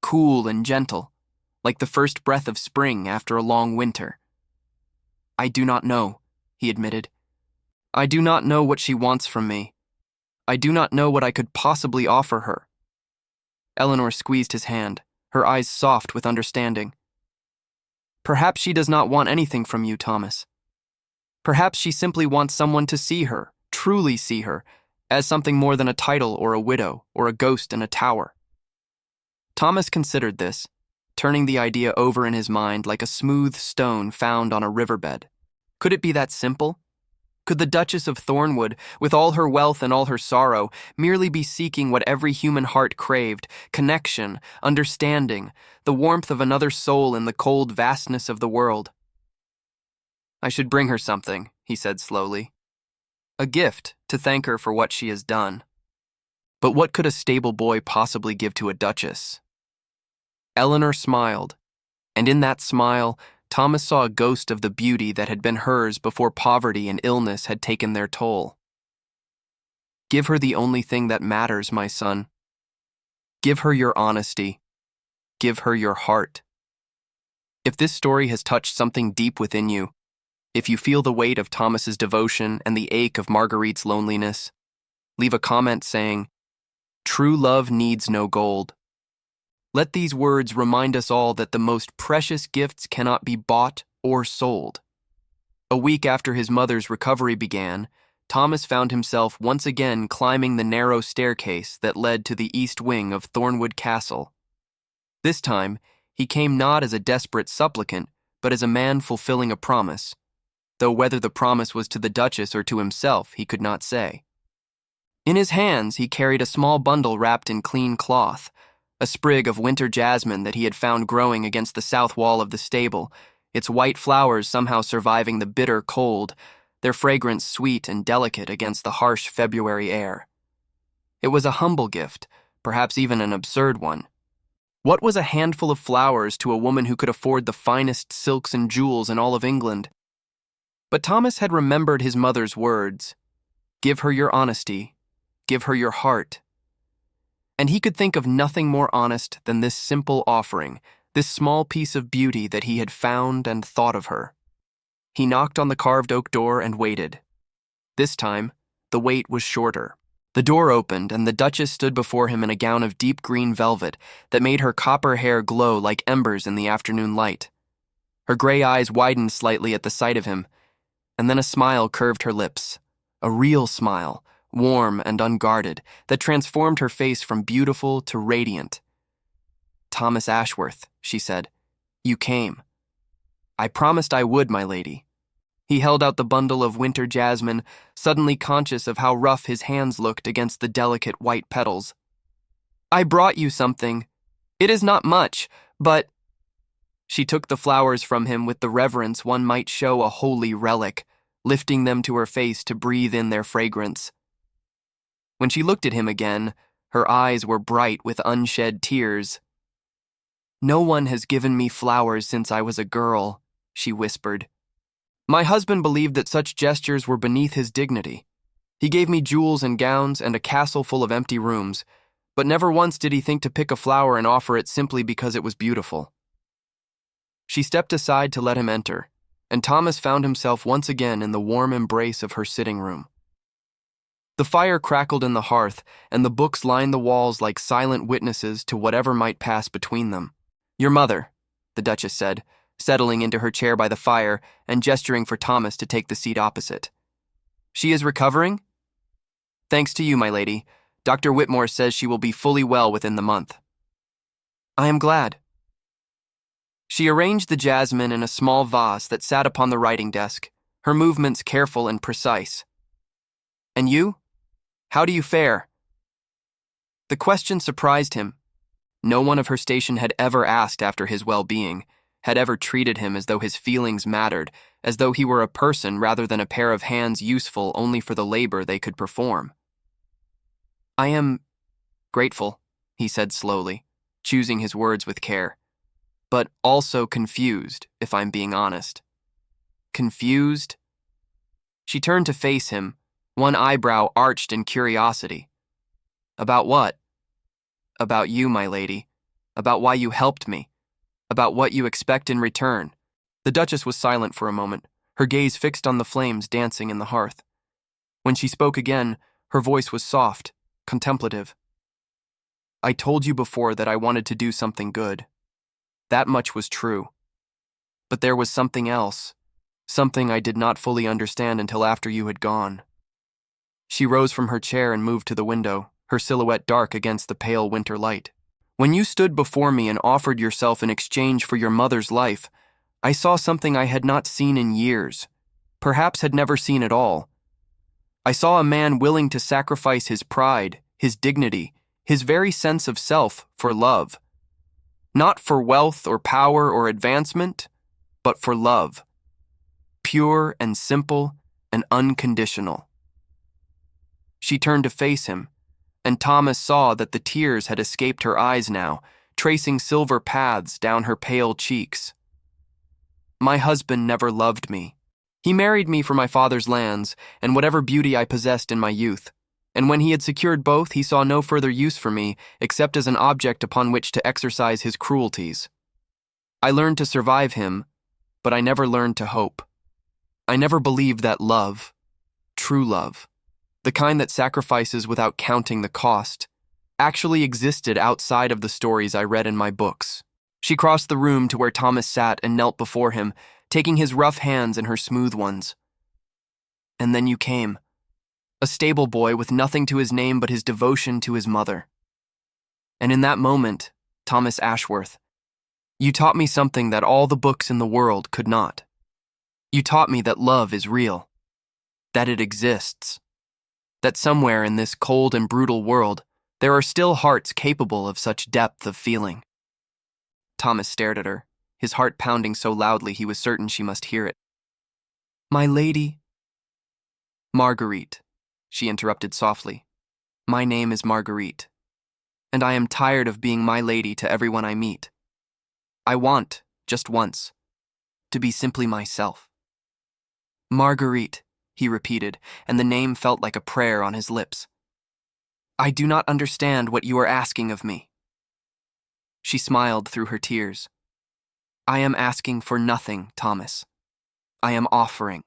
cool and gentle, like the first breath of spring after a long winter. "I do not know," he admitted. "I do not know what she wants from me. I do not know what I could possibly offer her." Eleanor squeezed his hand, her eyes soft with understanding. "Perhaps she does not want anything from you, Thomas. Perhaps she simply wants someone to see her, truly see her, as something more than a title or a widow or a ghost in a tower." Thomas considered this, turning the idea over in his mind like a smooth stone found on a riverbed. Could it be that simple? Could the Duchess of Thornwood, with all her wealth and all her sorrow, merely be seeking what every human heart craved, connection, understanding, the warmth of another soul in the cold vastness of the world? "I should bring her something," he said slowly. a gift to thank her for what she has done. But what could a stable boy possibly give to a duchess? Eleanor smiled, and in that smile, Thomas saw a ghost of the beauty that had been hers before poverty and illness had taken their toll. Give her the only thing that matters, my son. Give her your honesty. Give her your heart. If this story has touched something deep within you, if you feel the weight of Thomas's devotion and the ache of Marguerite's loneliness, leave a comment saying, "True love needs no gold." Let these words remind us all that the most precious gifts cannot be bought or sold. A week after his mother's recovery began, Thomas found himself once again climbing the narrow staircase that led to the east wing of Thornwood Castle. This time, he came not as a desperate supplicant, but as a man fulfilling a promise, though whether the promise was to the Duchess or to himself he could not say. In his hands he carried a small bundle wrapped in clean cloth, a sprig of winter jasmine that he had found growing against the south wall of the stable, its white flowers somehow surviving the bitter cold, their fragrance sweet and delicate against the harsh February air. It was a humble gift, perhaps even an absurd one. What was a handful of flowers to a woman who could afford the finest silks and jewels in all of England? But Thomas had remembered his mother's words, "Give her your honesty, give her your heart." And he could think of nothing more honest than this simple offering, this small piece of beauty that he had found and thought of her. He knocked on the carved oak door and waited. This time, the wait was shorter. The door opened, and the Duchess stood before him in a gown of deep green velvet that made her copper hair glow like embers in the afternoon light. Her gray eyes widened slightly at the sight of him, and then a smile curved her lips, a real smile, warm and unguarded, that transformed her face from beautiful to radiant. "Thomas Ashworth," she said, "you came." "I promised I would, my lady." He held out the bundle of winter jasmine, suddenly conscious of how rough his hands looked against the delicate white petals. "I brought you something. It is not much, but—" She took the flowers from him with the reverence one might show a holy relic, lifting them to her face to breathe in their fragrance. When she looked at him again, her eyes were bright with unshed tears. "No one has given me flowers since I was a girl," she whispered. "My husband believed that such gestures were beneath his dignity. He gave me jewels and gowns and a castle full of empty rooms, but never once did he think to pick a flower and offer it simply because it was beautiful." She stepped aside to let him enter, and Thomas found himself once again in the warm embrace of her sitting room. The fire crackled in the hearth, and the books lined the walls like silent witnesses to whatever might pass between them. "Your mother," the Duchess said, settling into her chair by the fire and gesturing for Thomas to take the seat opposite. "She is recovering?" "Thanks to you, my lady. Dr. Whitmore says she will be fully well within the month." "I am glad." She arranged the jasmine in a small vase that sat upon the writing desk, her movements careful and precise. "And you? How do you fare?" The question surprised him. No one of her station had ever asked after his well-being, had ever treated him as though his feelings mattered, as though he were a person rather than a pair of hands useful only for the labor they could perform. "I am grateful," he said slowly, choosing his words with care, "but also confused, if I'm being honest." "Confused?" She turned to face him, one eyebrow arched in curiosity. "About what?" "About you, my lady. About why you helped me. About what you expect in return." The Duchess was silent for a moment, her gaze fixed on the flames dancing in the hearth. When she spoke again, her voice was soft, contemplative. "I told you before that I wanted to do something good. That much was true. But there was something else, something I did not fully understand until after you had gone." She rose from her chair and moved to the window, her silhouette dark against the pale winter light. "When you stood before me and offered yourself in exchange for your mother's life, I saw something I had not seen in years, perhaps had never seen at all. I saw a man willing to sacrifice his pride, his dignity, his very sense of self for love. Not for wealth or power or advancement, but for love. Pure and simple and unconditional. She turned to face him, and Thomas saw that the tears had escaped her eyes now, tracing silver paths down her pale cheeks. My husband never loved me. He married me for my father's lands and whatever beauty I possessed in my youth, and when he had secured both, he saw no further use for me except as an object upon which to exercise his cruelties. I learned to survive him, but I never learned to hope. I never believed that love, true love, the kind that sacrifices without counting the cost, actually existed outside of the stories I read in my books. She crossed the room to where Thomas sat and knelt before him, taking his rough hands in her smooth ones. And then you came, a stable boy with nothing to his name but his devotion to his mother. And in that moment, Thomas Ashworth, you taught me something that all the books in the world could not. You taught me that love is real, that it exists, that somewhere in this cold and brutal world, there are still hearts capable of such depth of feeling. Thomas stared at her, his heart pounding so loudly he was certain she must hear it. My lady. Marguerite, she interrupted softly. My name is Marguerite, and I am tired of being my lady to everyone I meet. I want, just once, to be simply myself. Marguerite, he repeated, and the name felt like a prayer on his lips. I do not understand what you are asking of me. She smiled through her tears. I am asking for nothing, Thomas. I am offering.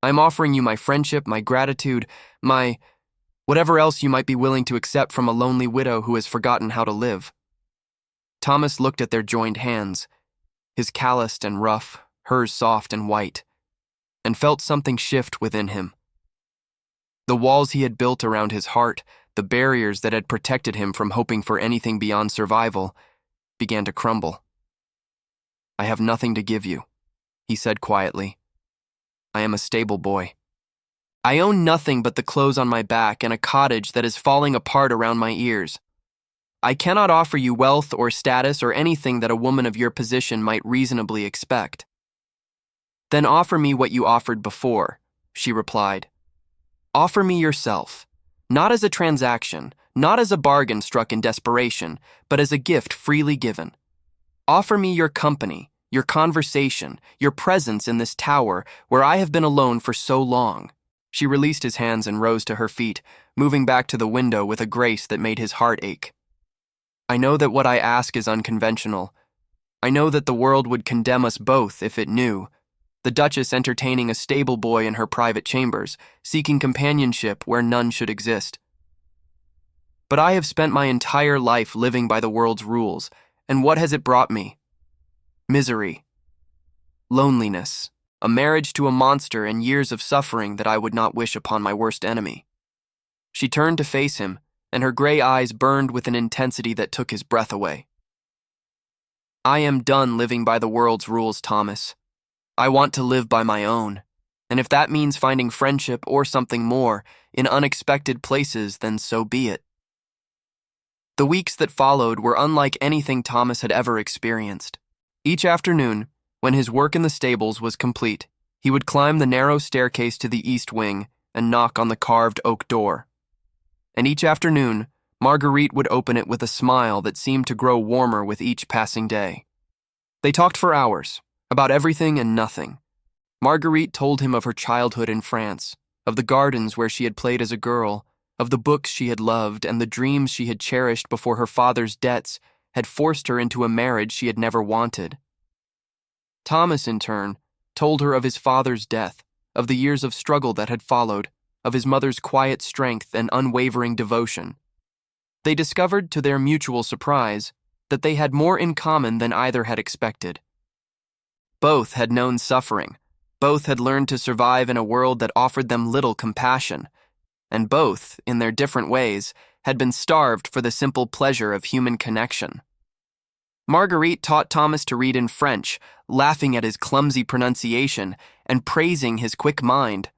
I'm offering you my friendship, my gratitude, my whatever else you might be willing to accept from a lonely widow who has forgotten how to live. Thomas looked at their joined hands, his calloused and rough, hers soft and white, and felt something shift within him. The walls he had built around his heart, the barriers that had protected him from hoping for anything beyond survival, began to crumble. I have nothing to give you, he said quietly. I am a stable boy. I own nothing but the clothes on my back and a cottage that is falling apart around my ears. I cannot offer you wealth or status or anything that a woman of your position might reasonably expect. Then offer me what you offered before, she replied. Offer me yourself, not as a transaction, not as a bargain struck in desperation, but as a gift freely given. Offer me your company, your conversation, your presence in this tower where I have been alone for so long. She released his hands and rose to her feet, moving back to the window with a grace that made his heart ache. I know that what I ask is unconventional. I know that the world would condemn us both if it knew. The Duchess entertaining a stable boy in her private chambers, seeking companionship where none should exist. But I have spent my entire life living by the world's rules, and what has it brought me? Misery, loneliness, a marriage to a monster, and years of suffering that I would not wish upon my worst enemy. She turned to face him, and her gray eyes burned with an intensity that took his breath away. I am done living by the world's rules, Thomas. I want to live by my own, and if that means finding friendship or something more in unexpected places, then so be it. The weeks that followed were unlike anything Thomas had ever experienced. Each afternoon, when his work in the stables was complete, he would climb the narrow staircase to the east wing and knock on the carved oak door. And each afternoon, Marguerite would open it with a smile that seemed to grow warmer with each passing day. They talked for hours, about everything and nothing. Marguerite told him of her childhood in France, of the gardens where she had played as a girl, of the books she had loved and the dreams she had cherished before her father's debts had forced her into a marriage she had never wanted. Thomas, in turn, told her of his father's death, of the years of struggle that had followed, of his mother's quiet strength and unwavering devotion. They discovered, to their mutual surprise, that they had more in common than either had expected. Both had known suffering, both had learned to survive in a world that offered them little compassion, and both, in their different ways, had been starved for the simple pleasure of human connection. Marguerite taught Thomas to read in French, laughing at his clumsy pronunciation and praising his quick mind.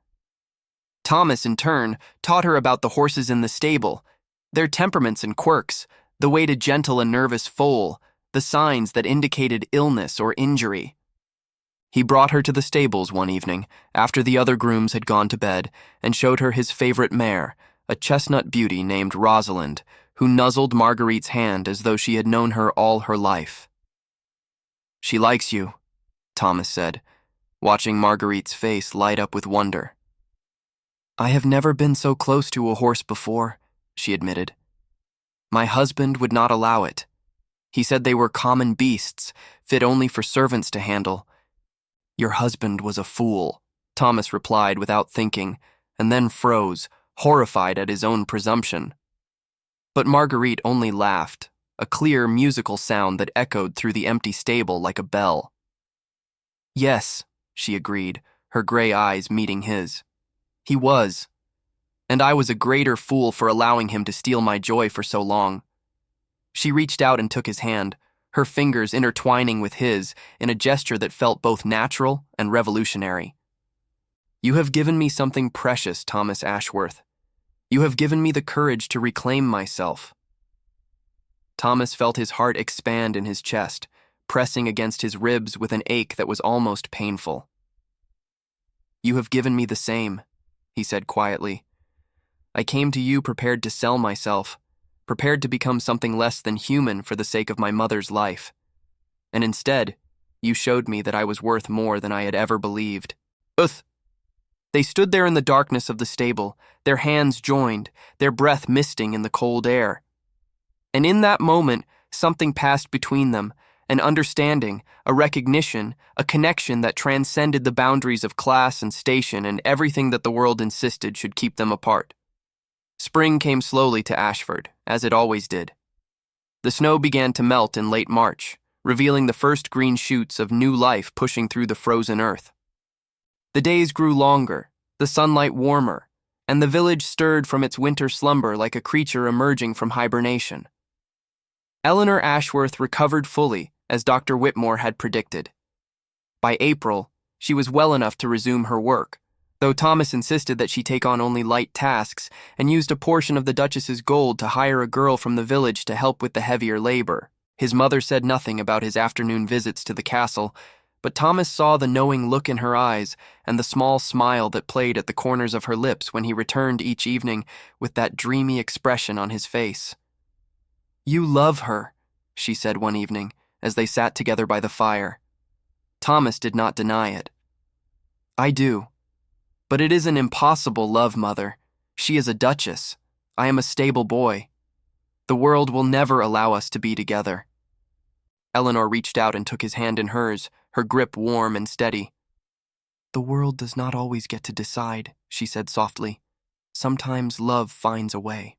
Thomas, in turn, taught her about the horses in the stable, their temperaments and quirks, the way to gentle a nervous foal, the signs that indicated illness or injury. He brought her to the stables one evening, after the other grooms had gone to bed, and showed her his favorite mare, a chestnut beauty named Rosalind, who nuzzled Marguerite's hand as though she had known her all her life. "She likes you," Thomas said, watching Marguerite's face light up with wonder. "I have never been so close to a horse before," she admitted. "My husband would not allow it. He said they were common beasts, fit only for servants to handle." "Your husband was a fool," Thomas replied without thinking, and then froze, horrified at his own presumption. But Marguerite only laughed, a clear musical sound that echoed through the empty stable like a bell. "Yes," she agreed, her gray eyes meeting his. "He was. And I was a greater fool for allowing him to steal my joy for so long." She reached out and took his hand, her fingers intertwining with his in a gesture that felt both natural and revolutionary. "You have given me something precious, Thomas Ashworth. You have given me the courage to reclaim myself." Thomas felt his heart expand in his chest, pressing against his ribs with an ache that was almost painful. "You have given me the same," he said quietly. "I came to you prepared to sell myself, prepared to become something less than human for the sake of my mother's life. And instead, you showed me that I was worth more than I had ever believed." Uth! They stood there in the darkness of the stable, their hands joined, their breath misting in the cold air. And in that moment, something passed between them, an understanding, a recognition, a connection that transcended the boundaries of class and station and everything that the world insisted should keep them apart. Spring came slowly to Ashford, as it always did. The snow began to melt in late March, revealing the first green shoots of new life pushing through the frozen earth. The days grew longer, the sunlight warmer, and the village stirred from its winter slumber like a creature emerging from hibernation. Eleanor Ashworth recovered fully, as Dr. Whitmore had predicted. By April, she was well enough to resume her work, though Thomas insisted that she take on only light tasks and used a portion of the Duchess's gold to hire a girl from the village to help with the heavier labor. His mother said nothing about his afternoon visits to the castle, but Thomas saw the knowing look in her eyes and the small smile that played at the corners of her lips when he returned each evening with that dreamy expression on his face. "You love her," she said one evening, as they sat together by the fire. Thomas did not deny it. "I do. But it is an impossible love, Mother. She is a duchess. I am a stable boy. The world will never allow us to be together." Eleanor reached out and took his hand in hers, her grip warm and steady. "The world does not always get to decide," she said softly. "Sometimes love finds a way."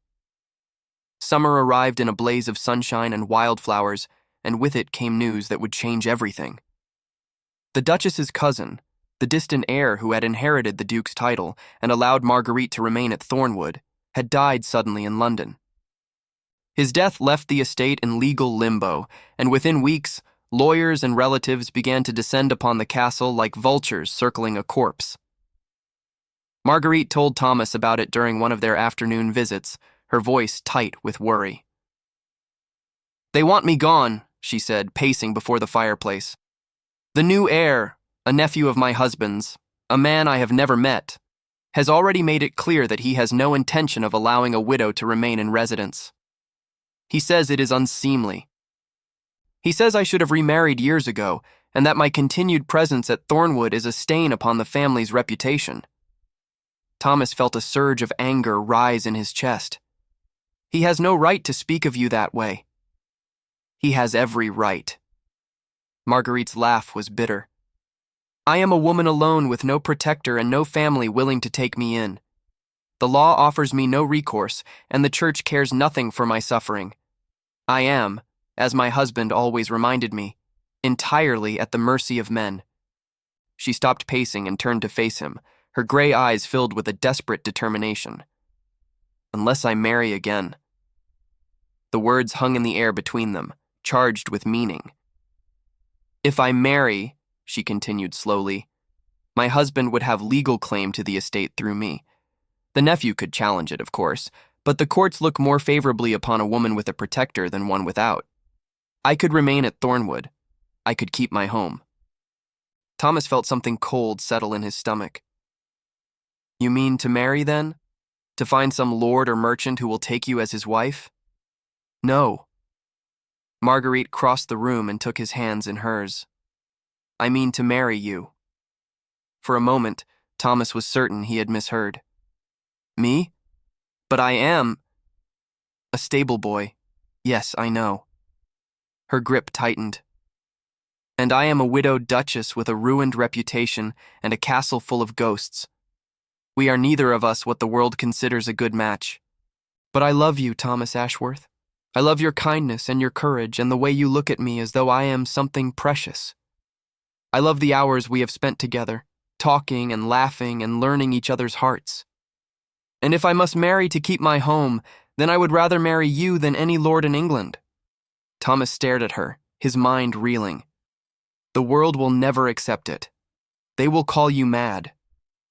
Summer arrived in a blaze of sunshine and wildflowers, and with it came news that would change everything. The Duchess's cousin, the distant heir who had inherited the Duke's title and allowed Marguerite to remain at Thornwood, had died suddenly in London. His death left the estate in legal limbo, and within weeks, lawyers and relatives began to descend upon the castle like vultures circling a corpse. Marguerite told Thomas about it during one of their afternoon visits, her voice tight with worry. "They want me gone," she said, pacing before the fireplace. "The new heir, a nephew of my husband's, a man I have never met, has already made it clear that he has no intention of allowing a widow to remain in residence. He says it is unseemly. He says I should have remarried years ago, and that my continued presence at Thornwood is a stain upon the family's reputation." Thomas felt a surge of anger rise in his chest. "He has no right to speak of you that way." "He has every right." Marguerite's laugh was bitter. "I am a woman alone with no protector and no family willing to take me in. The law offers me no recourse, and the church cares nothing for my suffering. I am, as my husband always reminded me, entirely at the mercy of men." She stopped pacing and turned to face him, her gray eyes filled with a desperate determination. "Unless I marry again." The words hung in the air between them, charged with meaning. "If I marry," she continued slowly, "my husband would have legal claim to the estate through me. The nephew could challenge it, of course, but the courts look more favorably upon a woman with a protector than one without. I could remain at Thornwood. I could keep my home." Thomas felt something cold settle in his stomach. You mean to marry, then? To find some lord or merchant who will take you as his wife? No. Marguerite crossed the room and took his hands in hers. I mean to marry you. For a moment, Thomas was certain he had misheard. Me? But I am a stable boy. Yes, I know. Her grip tightened. And I am a widowed duchess with a ruined reputation and a castle full of ghosts. We are neither of us what the world considers a good match. But I love you, Thomas Ashworth. I love your kindness and your courage and the way you look at me as though I am something precious. I love the hours we have spent together, talking and laughing and learning each other's hearts. And if I must marry to keep my home, then I would rather marry you than any lord in England. Thomas stared at her, his mind reeling. The world will never accept it. They will call you mad.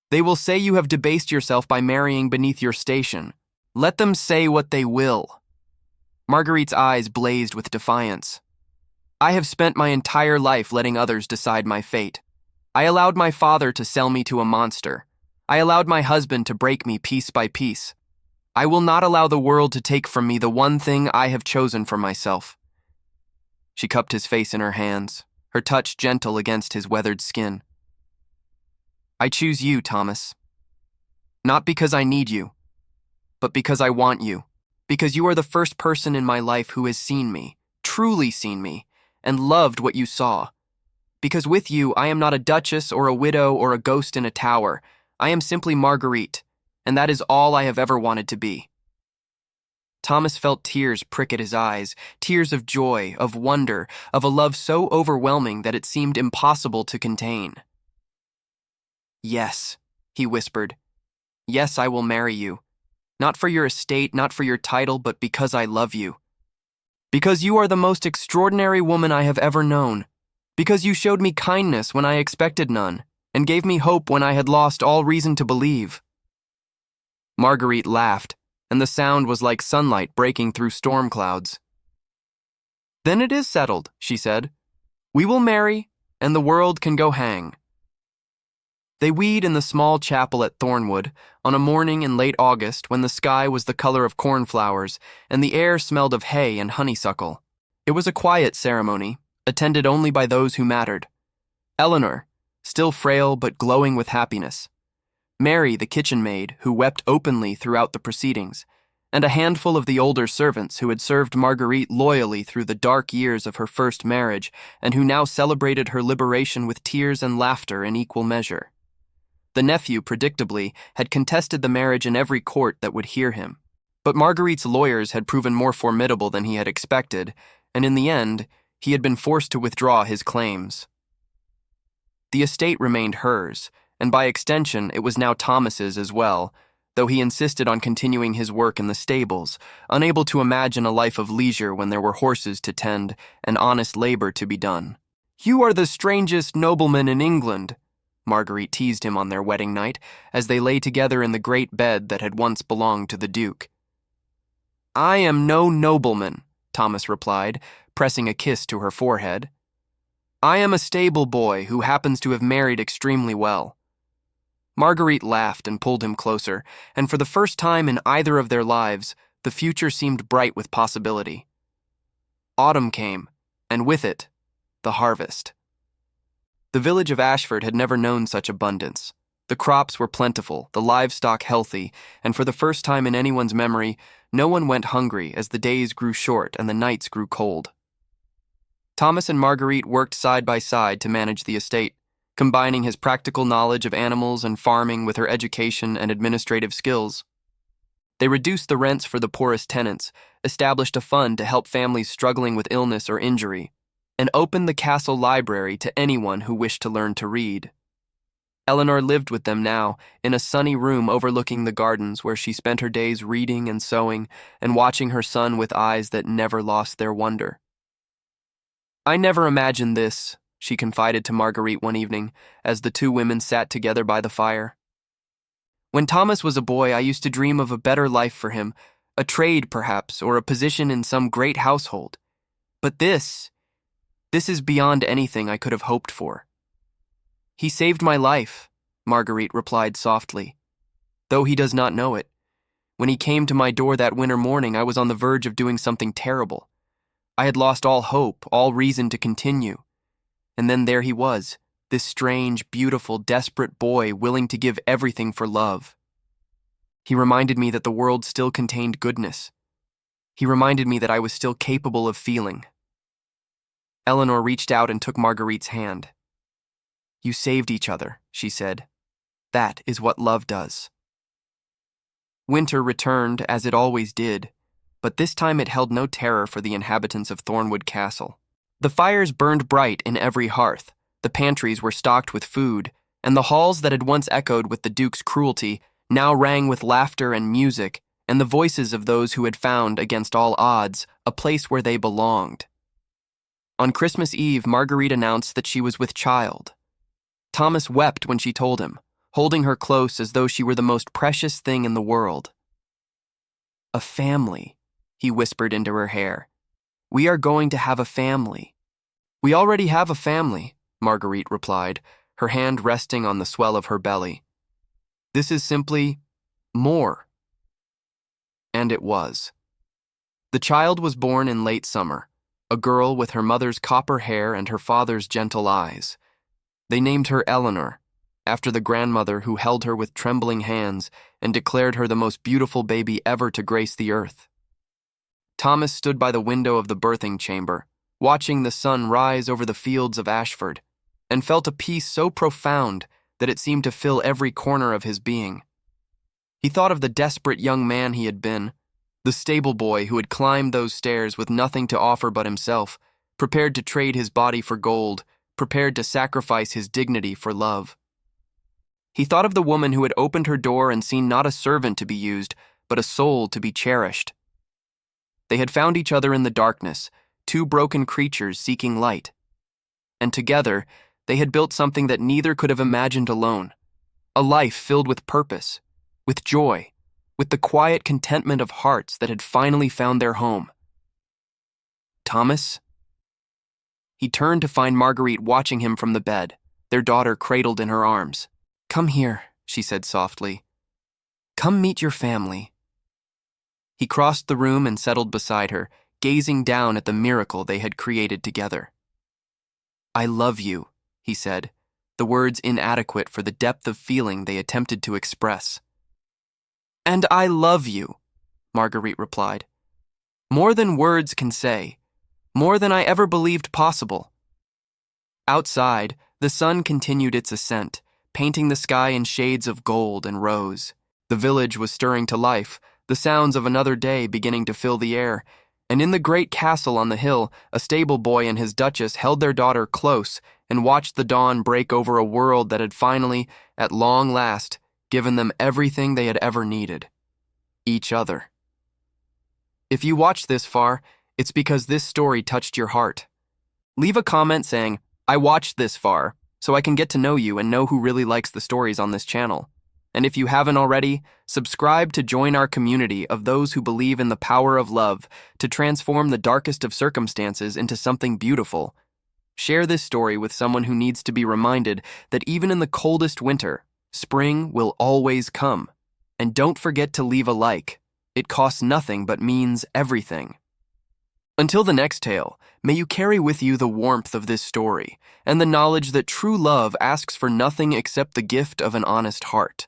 They will say you have debased yourself by marrying beneath your station. Let them say what they will. Marguerite's eyes blazed with defiance. I have spent my entire life letting others decide my fate. I allowed my father to sell me to a monster. I allowed my husband to break me piece by piece. I will not allow the world to take from me the one thing I have chosen for myself. She cupped his face in her hands, her touch gentle against his weathered skin. I choose you, Thomas. Not because I need you, but because I want you. Because you are the first person in my life who has seen me, truly seen me, and loved what you saw. Because with you, I am not a duchess or a widow or a ghost in a tower. I am simply Marguerite, and that is all I have ever wanted to be. Thomas felt tears prick at his eyes, tears of joy, of wonder, of a love so overwhelming that it seemed impossible to contain. Yes, he whispered. Yes, I will marry you. Not for your estate, not for your title, but because I love you. Because you are the most extraordinary woman I have ever known. Because you showed me kindness when I expected none, and gave me hope when I had lost all reason to believe. Marguerite laughed, and the sound was like sunlight breaking through storm clouds. Then it is settled, she said. We will marry, and the world can go hang. They weed in the small chapel at Thornwood on a morning in late August when the sky was the color of cornflowers and the air smelled of hay and honeysuckle. It was a quiet ceremony, attended only by those who mattered. Eleanor, still frail but glowing with happiness. Mary, the kitchen maid, who wept openly throughout the proceedings, and a handful of the older servants who had served Marguerite loyally through the dark years of her first marriage and who now celebrated her liberation with tears and laughter in equal measure. The nephew, predictably, had contested the marriage in every court that would hear him. But Marguerite's lawyers had proven more formidable than he had expected, and in the end, he had been forced to withdraw his claims. The estate remained hers, and by extension, it was now Thomas's as well, though he insisted on continuing his work in the stables, unable to imagine a life of leisure when there were horses to tend and honest labor to be done. You are the strangest nobleman in England, Marguerite teased him on their wedding night, as they lay together in the great bed that had once belonged to the Duke. I am no nobleman, Thomas replied, pressing a kiss to her forehead. I am a stable boy who happens to have married extremely well. Marguerite laughed and pulled him closer, and for the first time in either of their lives, the future seemed bright with possibility. Autumn came, and with it, the harvest. The village of Ashford had never known such abundance. The crops were plentiful, the livestock healthy, and for the first time in anyone's memory, no one went hungry as the days grew short and the nights grew cold. Thomas and Marguerite worked side by side to manage the estate, combining his practical knowledge of animals and farming with her education and administrative skills. They reduced the rents for the poorest tenants, established a fund to help families struggling with illness or injury, and opened the castle library to anyone who wished to learn to read. Eleanor lived with them now, in a sunny room overlooking the gardens where she spent her days reading and sewing and watching her son with eyes that never lost their wonder. I never imagined this, she confided to Marguerite one evening, as the two women sat together by the fire. When Thomas was a boy, I used to dream of a better life for him, a trade perhaps, or a position in some great household. But this is beyond anything I could have hoped for. He saved my life, Marguerite replied softly. Though he does not know it. When he came to my door that winter morning, I was on the verge of doing something terrible. I had lost all hope, all reason to continue. And then there he was, this strange, beautiful, desperate boy willing to give everything for love. He reminded me that the world still contained goodness. He reminded me that I was still capable of feeling. Eleanor reached out and took Marguerite's hand. You saved each other, she said. That is what love does. Winter returned, as it always did, but this time it held no terror for the inhabitants of Thornwood Castle. The fires burned bright in every hearth, the pantries were stocked with food, and the halls that had once echoed with the Duke's cruelty now rang with laughter and music and the voices of those who had found, against all odds, a place where they belonged. On Christmas Eve, Marguerite announced that she was with child. Thomas wept when she told him, holding her close as though she were the most precious thing in the world. A family, he whispered into her hair. We are going to have a family. We already have a family, Marguerite replied, her hand resting on the swell of her belly. This is simply more. And it was. The child was born in late summer, a girl with her mother's copper hair and her father's gentle eyes. They named her Eleanor, after the grandmother who held her with trembling hands and declared her the most beautiful baby ever to grace the earth. Thomas stood by the window of the birthing chamber, watching the sun rise over the fields of Ashford, and felt a peace so profound that it seemed to fill every corner of his being. He thought of the desperate young man he had been, the stable boy who had climbed those stairs with nothing to offer but himself, prepared to trade his body for gold, prepared to sacrifice his dignity for love. He thought of the woman who had opened her door and seen not a servant to be used, but a soul to be cherished. They had found each other in the darkness, two broken creatures seeking light. And together, they had built something that neither could have imagined alone, a life filled with purpose, with joy, with the quiet contentment of hearts that had finally found their home. Thomas? He turned to find Marguerite watching him from the bed, their daughter cradled in her arms. Come here, she said softly. Come meet your family. He crossed the room and settled beside her, gazing down at the miracle they had created together. I love you, he said, the words inadequate for the depth of feeling they attempted to express. And I love you, Marguerite replied. More than words can say, more than I ever believed possible. Outside, the sun continued its ascent, painting the sky in shades of gold and rose. The village was stirring to life, the sounds of another day beginning to fill the air, and in the great castle on the hill, a stable boy and his Duchess held their daughter close and watched the dawn break over a world that had finally, at long last, given them everything they had ever needed. Each other. If you watched this far, it's because this story touched your heart. Leave a comment saying, I watched this far, so I can get to know you and know who really likes the stories on this channel. And if you haven't already, subscribe to join our community of those who believe in the power of love to transform the darkest of circumstances into something beautiful. Share this story with someone who needs to be reminded that even in the coldest winter, spring will always come. And don't forget to leave a like. It costs nothing but means everything. Until the next tale, may you carry with you the warmth of this story and the knowledge that true love asks for nothing except the gift of an honest heart.